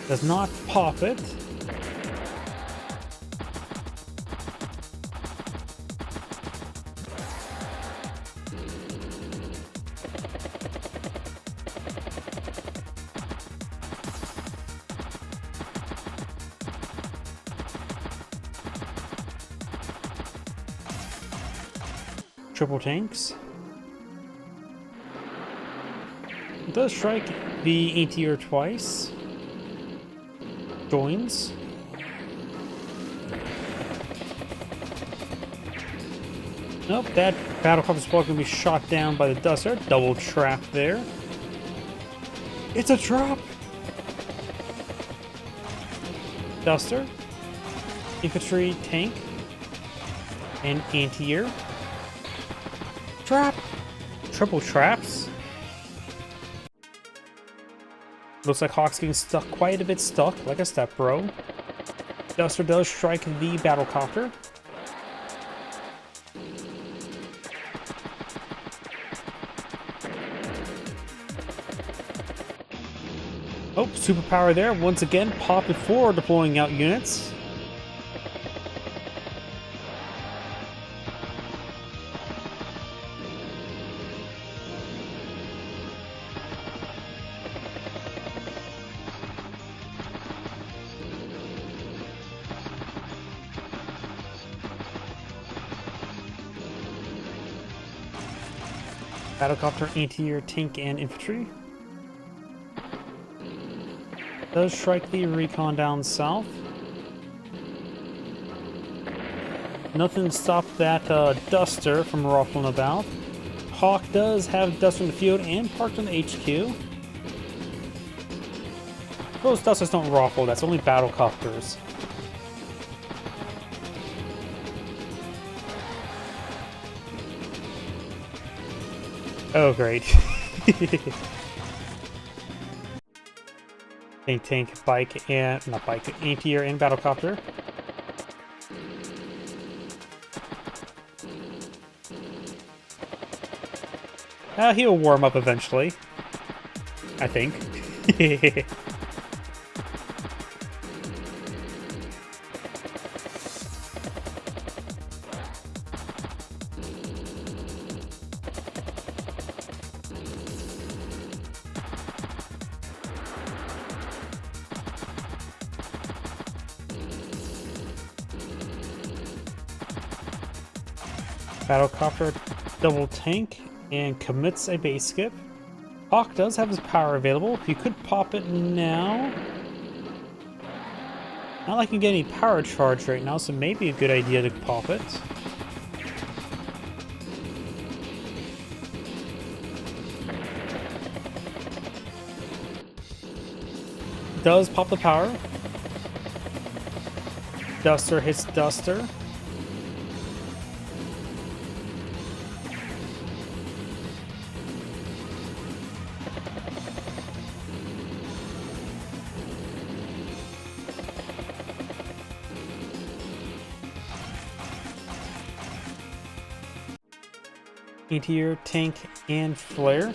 Does not pop it. Triple tanks. It does strike the ATR twice. Joins. Nope, that battlecopter is probably going to be shot down by the Duster. Double trap there. It's a trap! Duster. Infantry, tank. And anti-air. Trap! Triple traps. Looks like Hawk's getting stuck, quite a bit stuck, like a step bro. Duster does strike the battlecopter. superpower there. Once again, pop before deploying out units. Battlecopter, anti-air, tank, and infantry. Does strike the recon down south. Nothing stopped that Duster from ruffling about. Hawk does have Duster in the field and parked on the HQ. Those Dusters don't ruffle, that's only Battlecopters. Oh, great. Tank, bike, and... not bike, anti-air and battlecopter. He'll warm up eventually. I think. Battlecopter double tank and commits a base skip. Hawk does have his power available. You could pop it now. Not like you can get any power charge right now, so maybe a good idea to pop it. Does pop the power. Duster hits Duster. Anti-air, tank, and flare.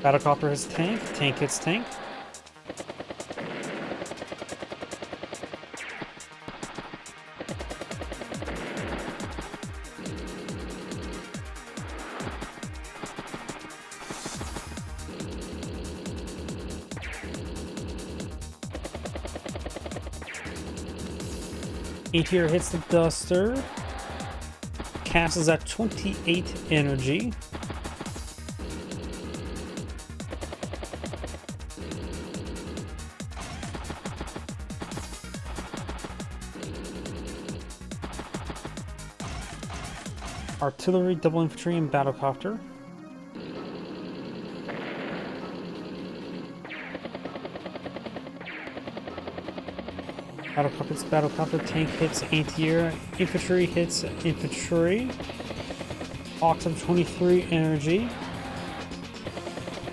Battlecopter hits tank, tank hits tank. Anti-air hits the Duster. Casts at 28 energy. Artillery, double infantry, and battlecopter. Battlecopter hits battlecopter, tank hits anti-air, infantry hits infantry. Hawks up 23 energy.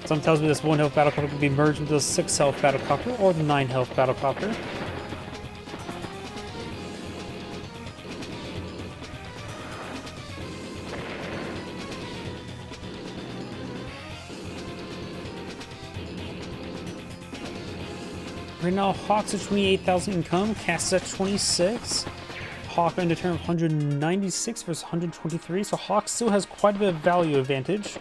Some tells me this 1 health battlecopter could be merged into a 6 health battlecopter or the 9 health battlecopter. Right now, Hawk's at 28,000 income, casts at 26. Hawk under turn of 196 versus 123, so Hawk still has quite a bit of value advantage.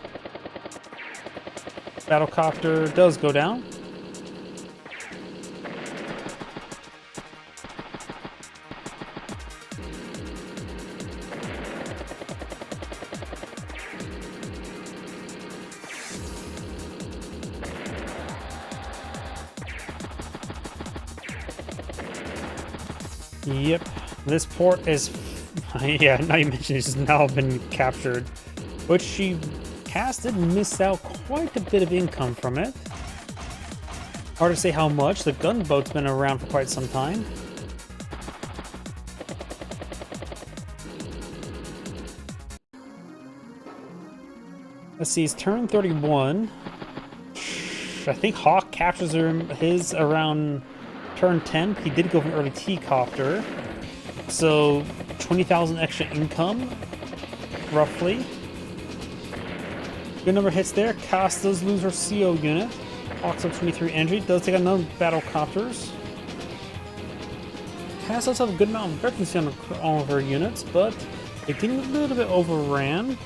Battlecopter does go down. Yep, this port is, yeah, now you mentioned it's now been captured, which she cast did miss out quite a bit of income from it. Hard to say how much. The gunboat's been around for quite some time. Let's see, it's turn 31. I think Hawk captures his around turn 10. He did go for an early T-copter. So 20,000 extra income, roughly. Good number of hits there. Cass does lose her CO unit. Hawks up 23 energy. Does take another battle copters. Cass does have a good amount of weaponry on all of her units, but they're getting a little bit overran.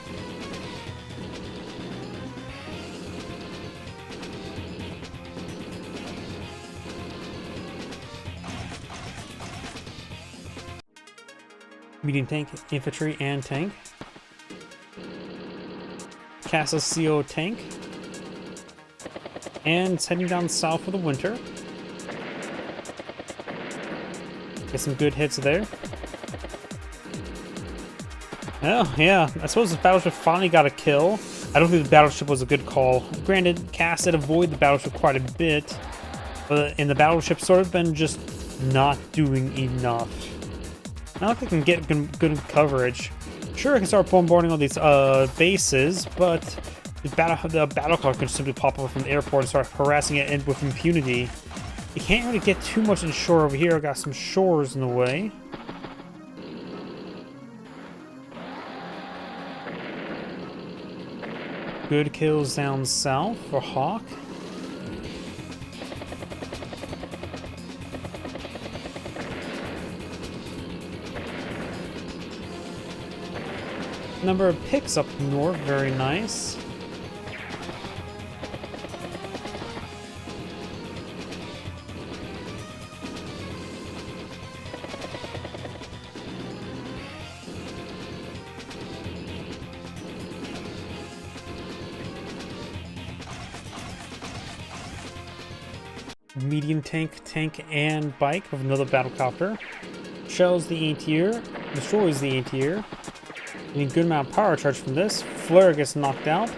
Medium tank, infantry, and tank. Cass's CO tank. And it's heading down south for the winter. Get some good hits there. Oh, yeah. I suppose the battleship finally got a kill. I don't think the battleship was a good call. Granted, Cass did avoid the battleship quite a bit. And the battleship sort of been just not doing enough. I don't think I can get good coverage. Sure, I can start bombarding all these bases, but the battle car can simply pop up from the airport and start harassing it with impunity. You can't really get too much inshore over here. I got some shores in the way. Good kills down south for Hawk. Number of picks up north, very nice. Medium tank, and bike of another battlecopter. Shells the anti-air, destroys the anti-air. Getting a good amount of power charge from this. Flare gets knocked out,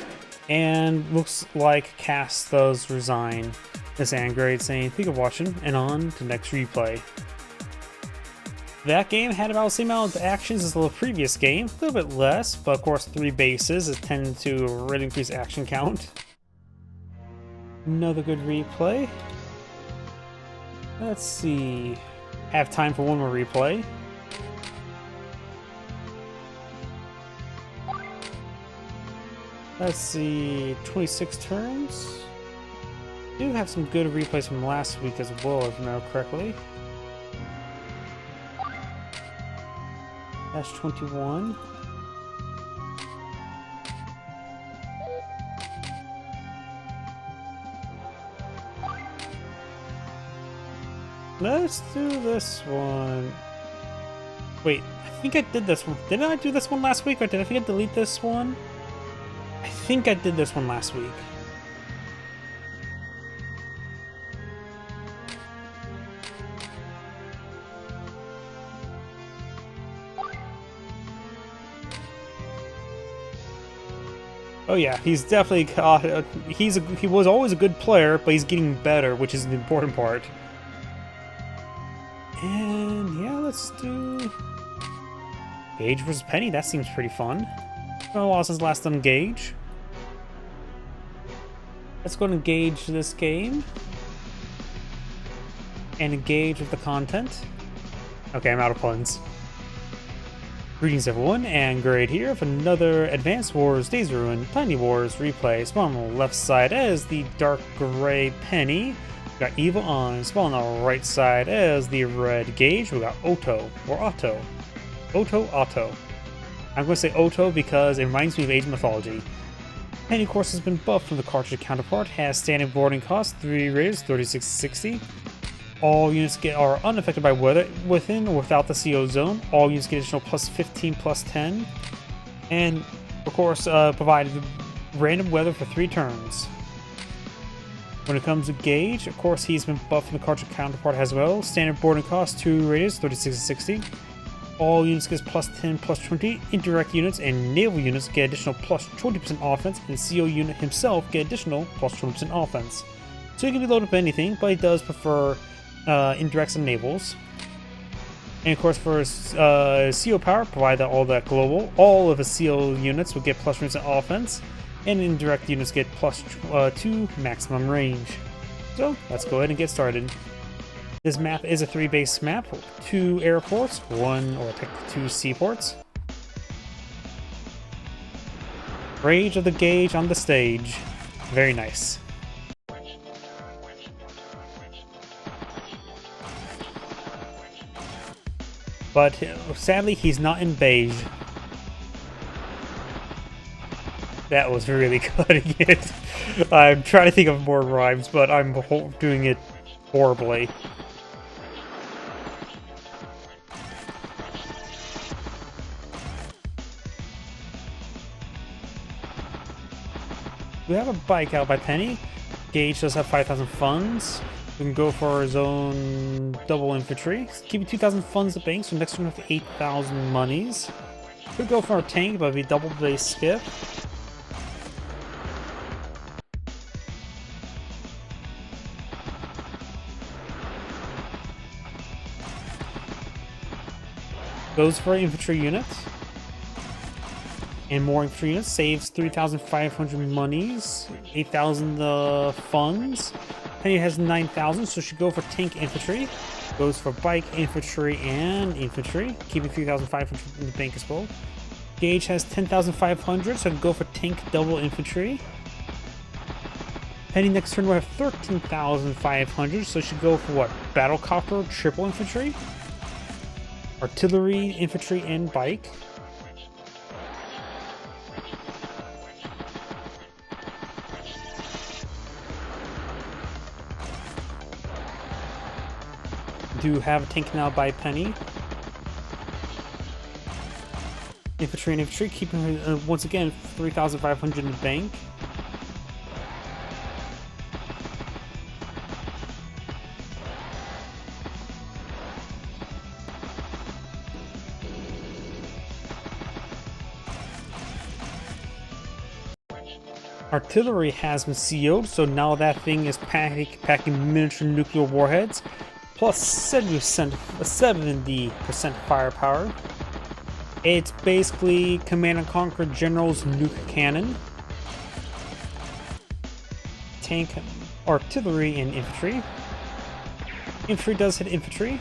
and looks like Cass does resign. This Angrade saying, thank you for watching, and on to next replay. That game had about the same amount of actions as the previous game, a little bit less, but of course 3 bases is tended to really increase action count. Another good replay. Let's see. Have time for one more replay. Let's see, 26 turns. Do have some good replays from last week as well, if I remember correctly. That's 21. Let's do this one. Wait, I think I did this one. Didn't I do this one last week, or did I forget to delete this one? I think I did this one last week. Oh yeah, he's definitely he was always a good player, but he's getting better, which is the important part. And yeah, let's do Gage versus Penny. That seems pretty fun. It's been a while since last done Gage. Let's go and engage this game. And engage with the content. Okay, I'm out of puns. Greetings everyone, and Grade here with another Advanced Wars Days of Ruin Tiny Wars replay. Spawn on the left side as the dark gray Penny. We got Evil on. Spawn on the right side as the red Gage. We got Otto, or Otto. Otto. I'm going to say Otto because it reminds me of Age of Mythology. Penny, of course, has been buffed from the cartridge counterpart, has standing boarding cost, 3 rays, 3660. All units are unaffected by weather within or without the CO zone. All units get additional plus 15, plus 10. And, of course, provided random weather for 3 turns. When it comes to Gage, of course, he's been buffed from the cartridge counterpart as well. Standard boarding cost, 2 radius, 3660. All units get plus 10, plus 20. Indirect units and naval units get additional plus 20% offense, and the CO unit himself get additional plus 20% offense. So he can be loaded up anything, but he does prefer indirects and navals. And of course, for his CO power, provided all that global, all of his CO units will get plus 20% offense, and indirect units get plus 2 maximum range. So let's go ahead and get started. This map is a 3-base map, 2 airports, 2 seaports. Rage of the Gauge on the stage. Very nice. But sadly, he's not in beige. That was really cutting it. I'm trying to think of more rhymes, but I'm doing it horribly. We have a bike out by Penny. Gage does have 5,000 funds. We can go for his own double infantry. Keeping 2,000 funds to bank, so next turn we have 8,000 monies. Could go for our tank, but we double base skip. Goes for infantry units. And more infantry units. Saves 3,500 monies. 8,000 funds. Penny has 9,000, so she go for tank infantry. Goes for bike infantry and infantry. Keeping 3,500 in the bank as well. Gage has 10,500, so I can go for tank double infantry. Penny next turn will have 13,500, so she go for what? Battlecopter triple infantry. Artillery, infantry, and bike. Do have a tank now by Penny. Infantry and infantry, keeping her once again 3,500 in the bank. Artillery has been sealed, so now that thing is packing miniature nuclear warheads, plus 70% firepower. It's basically Command and Conquer General's nuke cannon. Tank, artillery, and infantry. Infantry does hit infantry.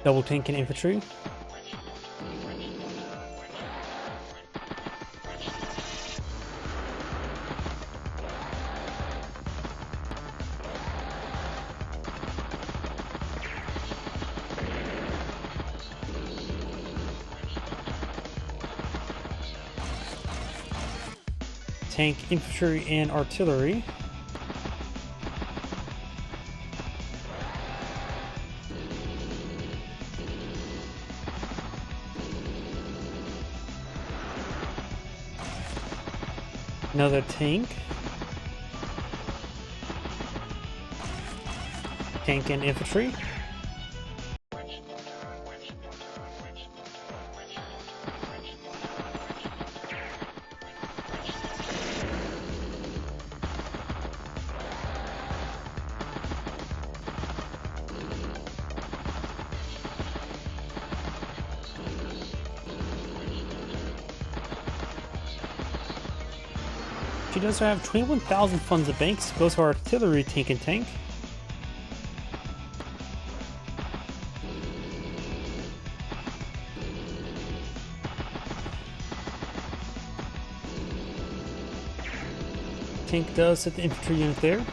Double tank and infantry. Tank, infantry, and artillery. Another tank. Tank and infantry. She does have 21,000 funds of banks. Goes for artillery, tank, and tank. Tank does hit the infantry unit there.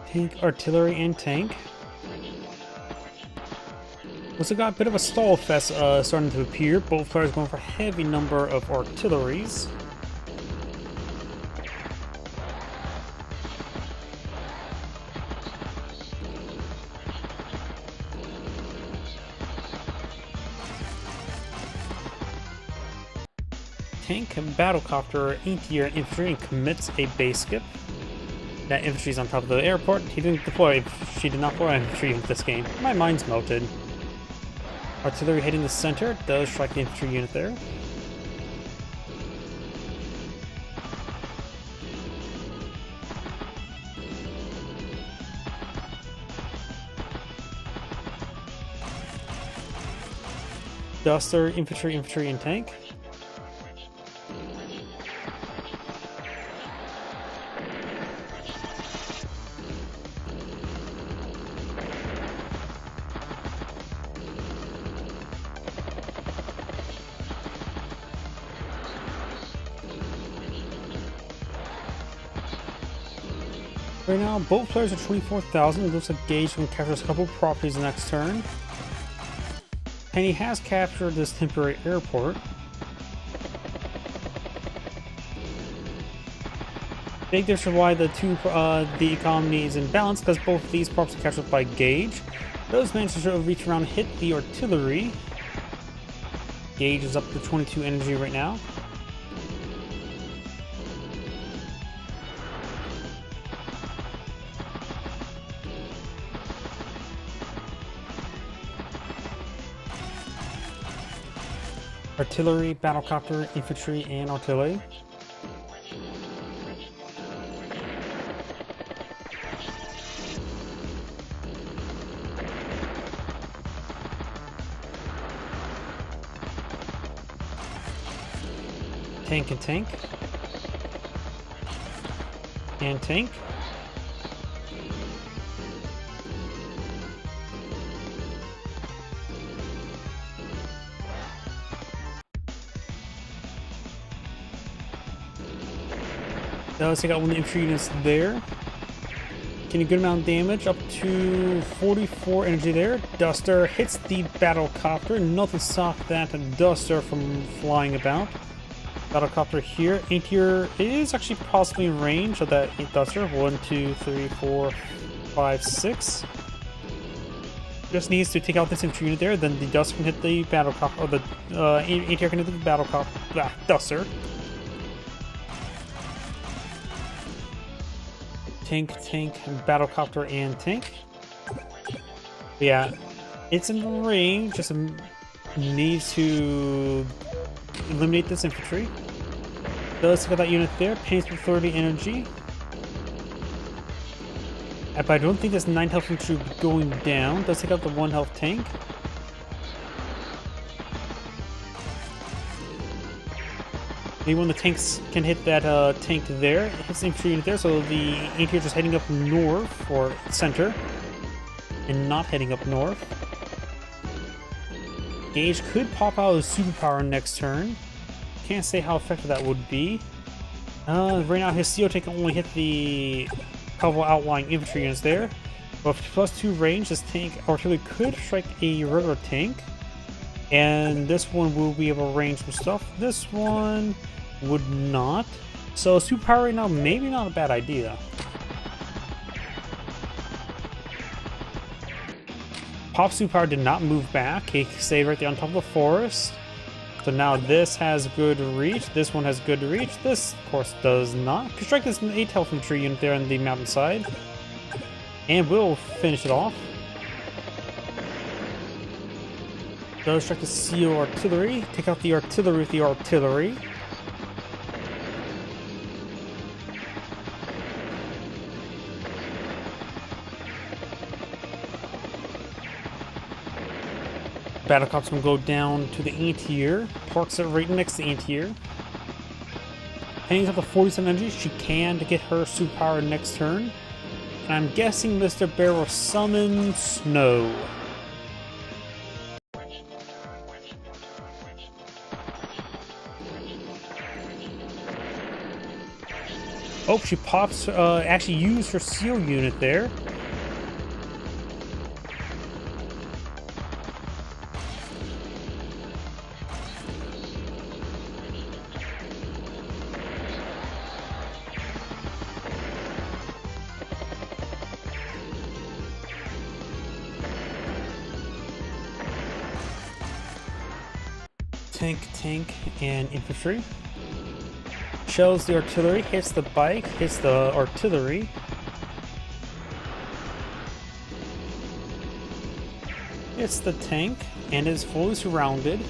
Tank, artillery, and tank. Also got a bit of a stall fest starting to appear. Both players going for a heavy number of artilleries. Tank and battlecopter anti-air infantry and commits a base skip. That infantry's on top of the airport. He didn't deploy. She did not deploy infantry in this game. My mind's melted. Artillery hitting the center, does strike the infantry unit there. Duster, infantry, and tank. Right now, both players are 24,000. It looks like Gage can capture a couple properties next turn. And he has captured this temporary airport. I think there's why the economy is in balance, because both of these properties are captured by Gage. Those managed to reach around and hit the artillery. Gage is up to 22 energy right now. Artillery, battlecopter, infantry, and artillery. Tank and tank. And tank. Does take out one of the infantry units there. Getting a good amount of damage, up to 44 energy there. Duster hits the battlecopter. Nothing stopped that Duster from flying about. Battlecopter here. Antier is actually possibly in range of that Duster. 1, 2, 3, 4, 5, 6. Just needs to take out this infantry unit there. Then the Duster can hit the battlecopter, or the Antier can hit the battlecopter. Duster. Tank, battlecopter, and tank. But yeah, it's in range, just needs to eliminate this infantry. Does get that unit there, pays for 30 energy. But I don't think this 9 health infantry will be going down. Does take out the 1 health tank. Maybe when the tanks can hit that tank there, it hits the infantry unit there, so the Antier just heading up north, or center, and not heading up north. Gage could pop out his superpower next turn. Can't say how effective that would be. Right now his CO tank can only hit the couple outlying infantry units there. But with +2 range, this tank artillery could strike a regular tank. And this one will be able to range some stuff. This one would not. So superpower right now, maybe not a bad idea. Pop superpower did not move back. He stayed right there on top of the forest. So now this has good reach. This one has good reach. This, of course, does not. Could strike this 8 health infantry unit there on the mountainside. And we'll finish it off. Does strike the CO artillery. Take out the artillery with the artillery. Battlecopter's gonna go down to the Antier. Parks it right next to the Antier. Hangs up to 47 energy. She can to get her superpower next turn. And I'm guessing Mr. Bear will summon Snow. Oh, she pops, actually used her seal unit there. Tank, and infantry. Shells the artillery, hits the bike, hits the artillery. Hits the tank, and is fully surrounded.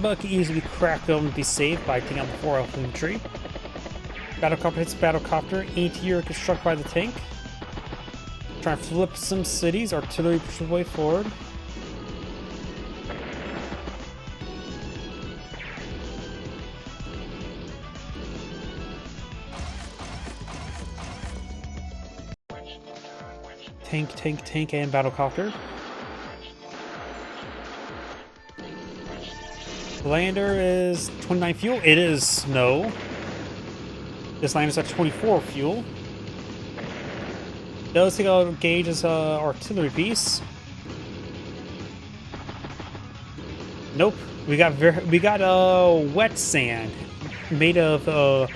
But can easily crack them and be saved by taking out the 4 health infantry. Battlecopter hits battlecopter, Antier gets struck by the tank. Try and flip some cities, artillery pushes way forward. tank, and battlecopter. Lander is 29 fuel. It is snow. This lander's at 24 fuel. Does take out Gage's artillery piece. Nope. We got wet sand made of a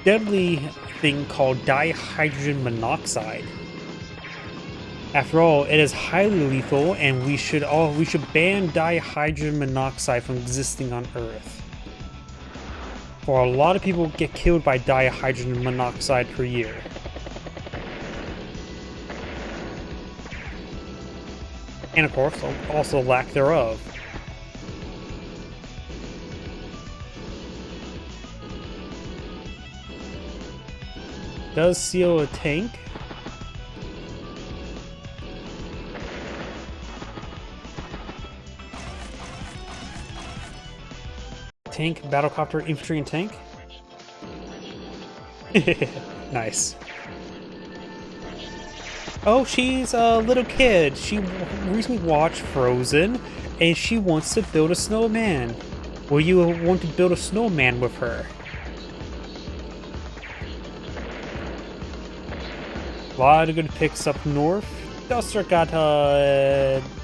deadly thing called dihydrogen monoxide. After all, it is highly lethal, and we should ban dihydrogen monoxide from existing on Earth. For a lot of people get killed by dihydrogen monoxide per year. And of course, also lack thereof. Does seal a tank. Tank, battlecopter, infantry, and tank. Nice. Oh, she's a little kid. She recently watched Frozen, and she wants to build a snowman. Will you want to build a snowman with her? A lot of good picks up north. Duster got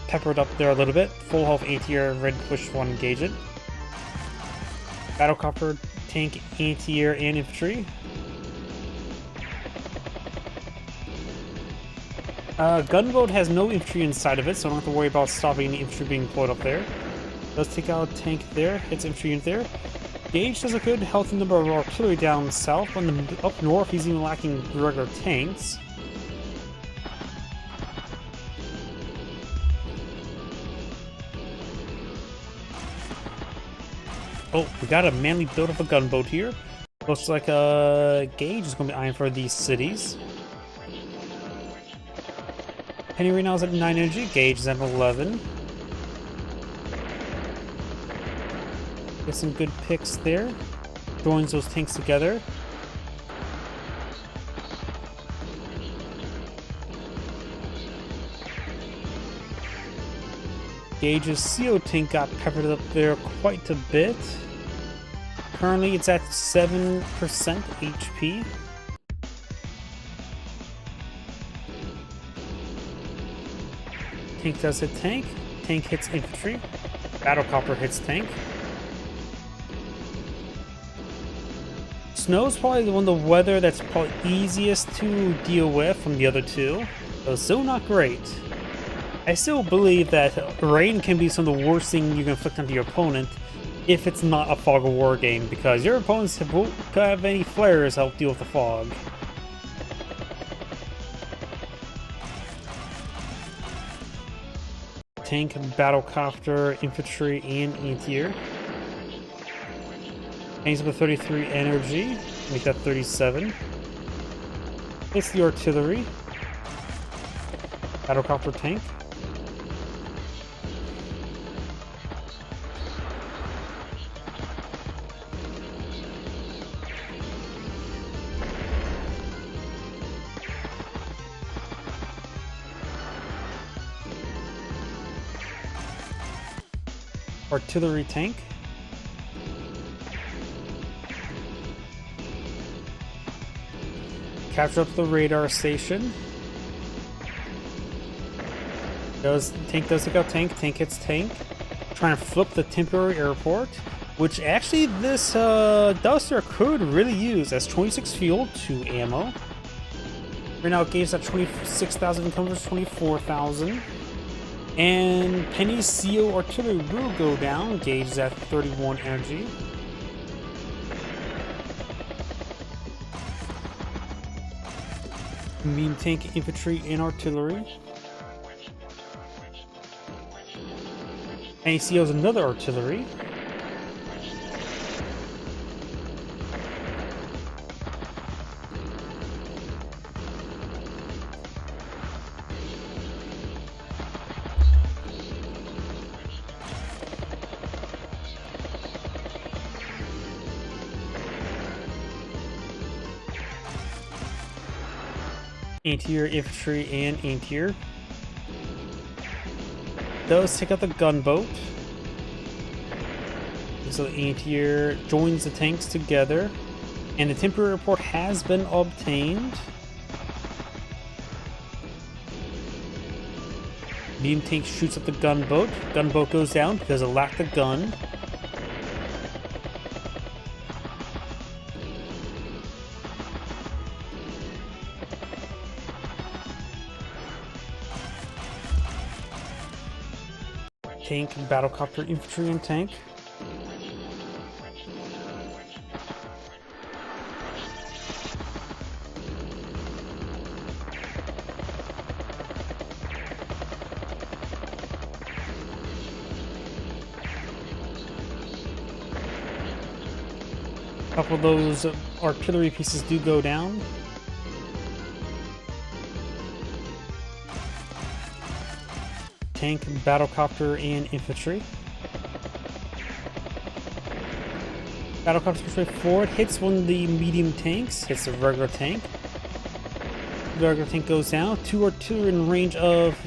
peppered up there a little bit. Full health anti-air, ready to push one, engage it. Battlecopter, tank, anti-air, and infantry. Gunboat has no infantry inside of it, so I don't have to worry about stopping any infantry being deployed up there. Does take out a tank there, hits infantry in there. Gage does a good healthy number of artillery down south. Up north, he's even lacking regular tanks. Oh, we got a manly build of a gunboat here. Looks like Gage is going to be eyeing for these cities. Penny right now is at 9 energy, Gage is at 11. Get some good picks there. Joins those tanks together. Gage's CO tank got peppered up there quite a bit. Currently it's at 7% HP. Tank does hit tank. Tank hits infantry. Battlecopter hits tank. Snow's probably the one of the weather that's probably easiest to deal with from the other two. Though still not great. I still believe that rain can be some of the worst thing you can inflict onto your opponent if it's not a fog of war game, because your opponents won't have any flares to help deal with the fog. Tank, battlecopter, infantry, and anti-air. Tanks with 33 energy, make that 37. It's the artillery. Battlecopter tank. Artillery tank. Capture up the radar station. Tank does take out tank. Tank hits tank. Trying to flip the temporary airport, which actually this Duster could really use as 26 fuel, 2 ammo. Right now, Gage at 26,000, covers 24,000. And Penny's CO artillery will go down. Gage is at 31 energy. Medium tank, infantry, and artillery. And he COs another artillery. anti-air infantry and anti-air. Does take out the gunboat. So the anti-air joins the tanks together, and the temporary report has been obtained. Medium tank shoots at the gunboat. Gunboat goes down because it lacked the gun. Tank, battlecopter, infantry, and tank. A couple of those artillery pieces do go down. Tank, battlecopter, and infantry. Battlecopter pushes forward, hits one of the medium tanks, hits the regular tank. The regular tank goes down. 2 artillery in range of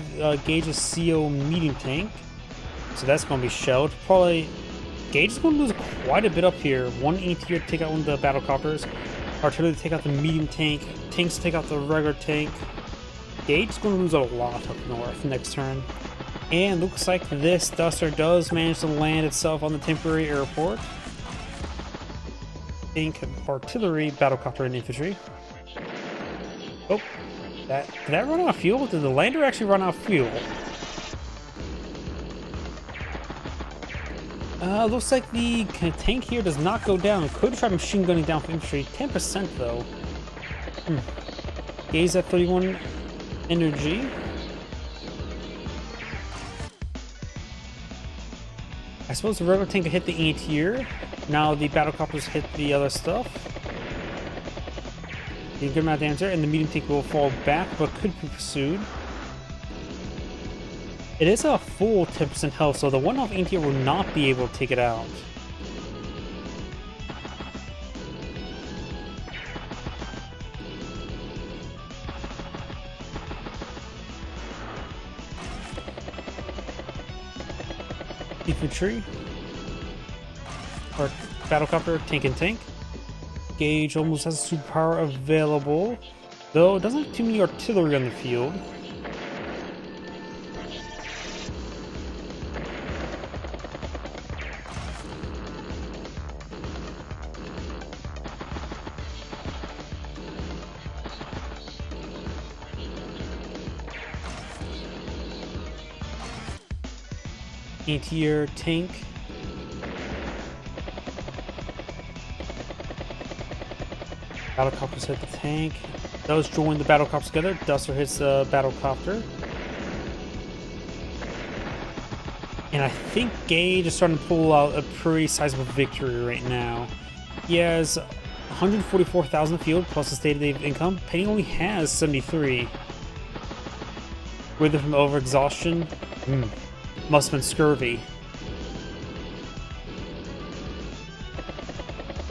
Gage's CO medium tank. So that's going to be shelled. Probably Gage is going to lose quite a bit up here. 1 anti-air to take out one of the battlecopters. Artillery to take out the medium tank. Tanks to take out the regular tank. Gage is going to lose a lot up north next turn. And looks like this Duster does manage to land itself on the temporary airport. Tank, artillery, battlecopter, and infantry. Oh, did that run out of fuel? Did the lander actually run out of fuel? Looks like the tank here does not go down. Could try machine gunning down for infantry. 10% though. Gaze at 31 energy. I suppose the regular tank could hit the anti-air. Now the battlecopters hit the other stuff. A good amount of damage there, and the medium tank will fall back, but could be pursued. It is a full 10% health, so the one-off anti-air will not be able to take it out. Infantry, or battlecopter, tank and tank. Gage almost has a superpower available, though it doesn't have too many artillery on the field. Anti-air tank. Battlecopters hit the tank. Those join the battlecopters together. Duster hits the battlecopter. And I think Gage is starting to pull out a pretty sizable victory right now. He has 144,000 field plus his day-to-day income. Penny only has 73. Whether from overexhaustion? Must have been scurvy.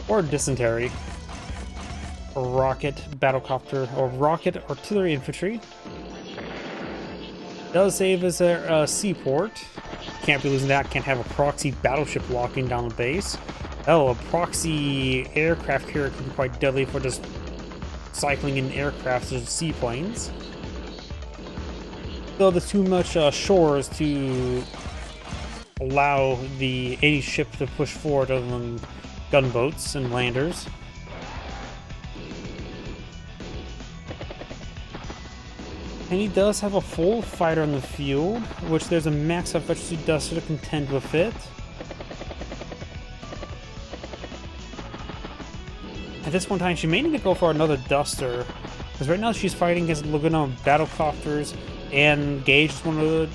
Or dysentery. Or rocket battlecopter, or rocket artillery infantry. Does save as a seaport. Can't be losing that. Can't have a proxy battleship locking down the base. Oh, a proxy aircraft carrier could be quite deadly for just cycling in aircrafts or seaplanes. Though there's too much shores to allow any ship to push forward other than gunboats and landers. And he does have a full fighter on the field, which there's a max of efficiency Duster to contend with it. At this point in time, she may need to go for another Duster, because right now she's fighting against Laguna battlecopters, and Gage just want to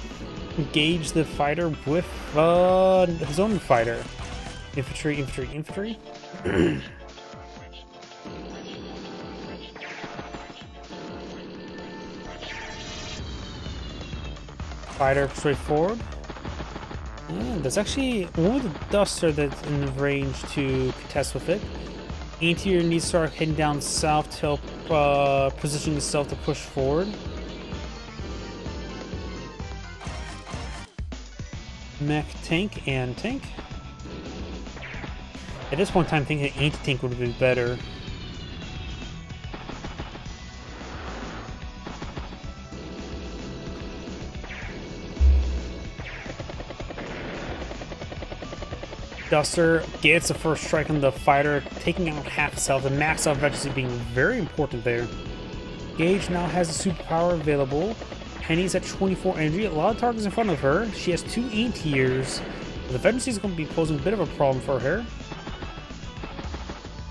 engage the fighter with his own fighter. Infantry, infantry, infantry. Fighter straightforward. And there's actually one of the Duster that's in range to contest with it. Antier needs to start heading down south to help position itself to push forward. Mech, tank, and tank. At this point in time, I think an anti-tank would be better. Duster gets the first strike on the fighter, taking out half his health, and max out efficiency being very important there. Gage now has a superpower available. Penny's at 24 energy, a lot of targets in front of her. She has 2 anti-tiers. The efficiency is going to be posing a bit of a problem for her.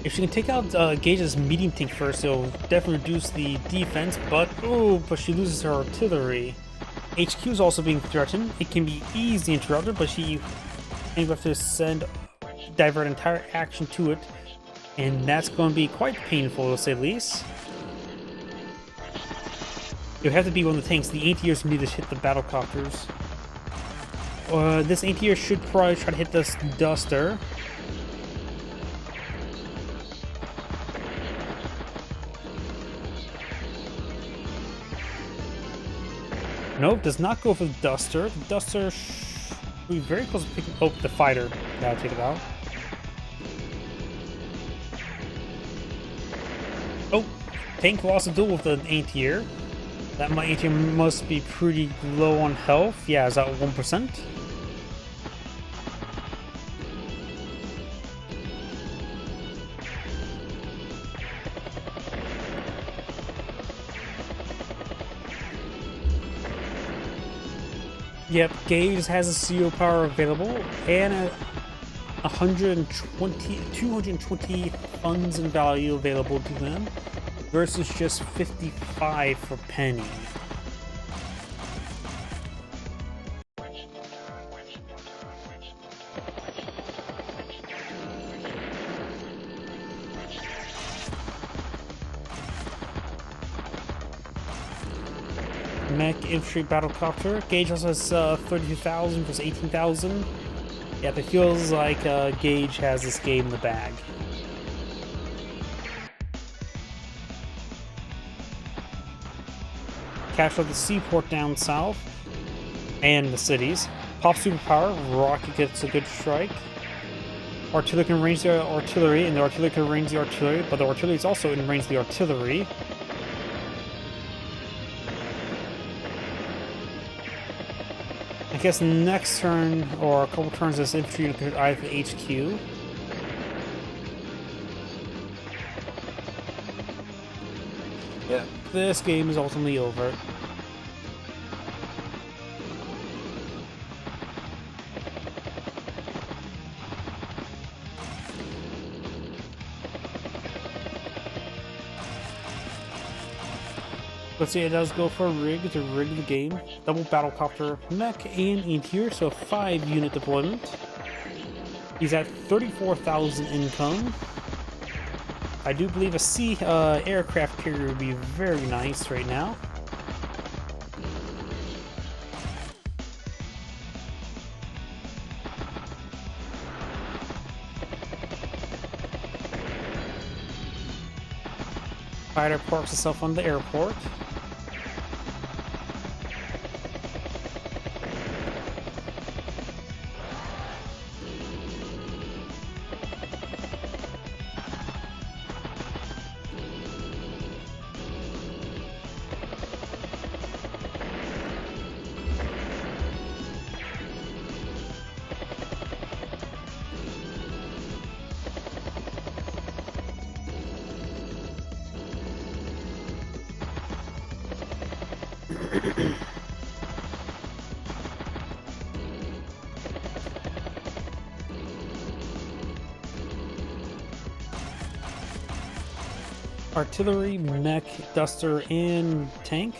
If she can take out Gage's medium tank first, it'll definitely reduce the defense, but she loses her artillery. HQ is also being threatened. It can be easily interrupted, but she and we have to divert entire action to it, and that's going to be quite painful to say the least. It would have to be one of the tanks. The anti-tiers need to hit the battlecopters. This anti-tier should probably try to hit this Duster. Nope, does not go for the Duster. The Duster will be very close to picking up the fighter. That'll take it out. Oh, tank lost a duel with an anti-tier. That my anti-tier must be pretty low on health. Yeah, is that 1%? Yep, Gage has a CO power available and a 220 funds in value available to them versus just 55 for Penny. Mech infantry battlecopter. Gage also has 32,000 versus 18,000. Yep, it feels like Gage has this game in the bag. Capture the seaport down south and the cities. Pop superpower. Rocket gets a good strike. Artillery can range the artillery, and the artillery can range the artillery, but the artillery is also in range the artillery. I guess next turn, or a couple turns, this infantry could either HQ. Yeah, this game is ultimately over. Let's see, it does go for a rig to rig the game. Double battlecopter, mech, and anti-tier, so 5-unit deployment. He's at 34,000 income. I do believe a sea aircraft carrier would be very nice right now. Fighter parks itself on the airport. Artillery, mech, Duster, and tank.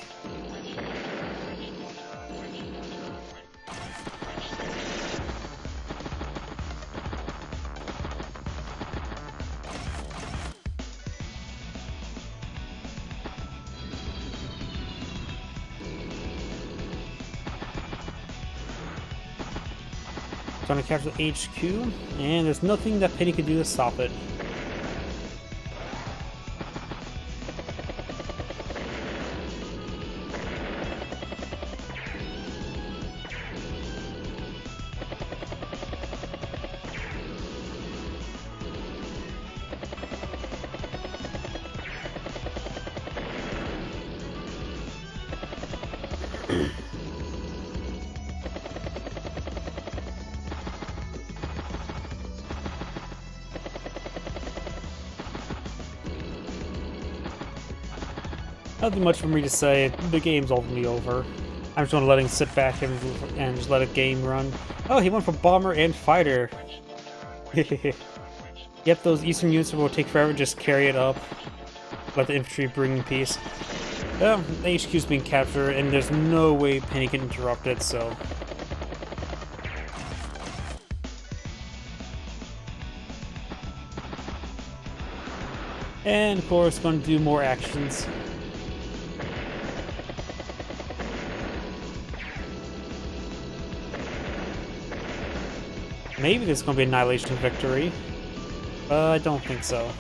Trying to capture the HQ, and there's nothing that Penny can do to stop it. Nothing much for me to say. The game's ultimately over. I'm just gonna let him sit back and just let a game run. Oh, he went for bomber and fighter. Yep, those eastern units will take forever. Just carry it up. Let the infantry bring peace. The HQ's being captured, and there's no way Penny can interrupt it, so... And, of course, going to do more actions. Maybe there's going to be an annihilation victory. I don't think so.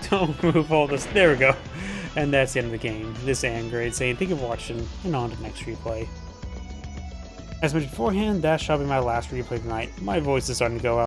Don't move all this. There we go. And that's the end of the game. This is Angrade saying thank you for watching, and on to the next replay. As mentioned beforehand, that shall be my last replay tonight. My voice is starting to go out.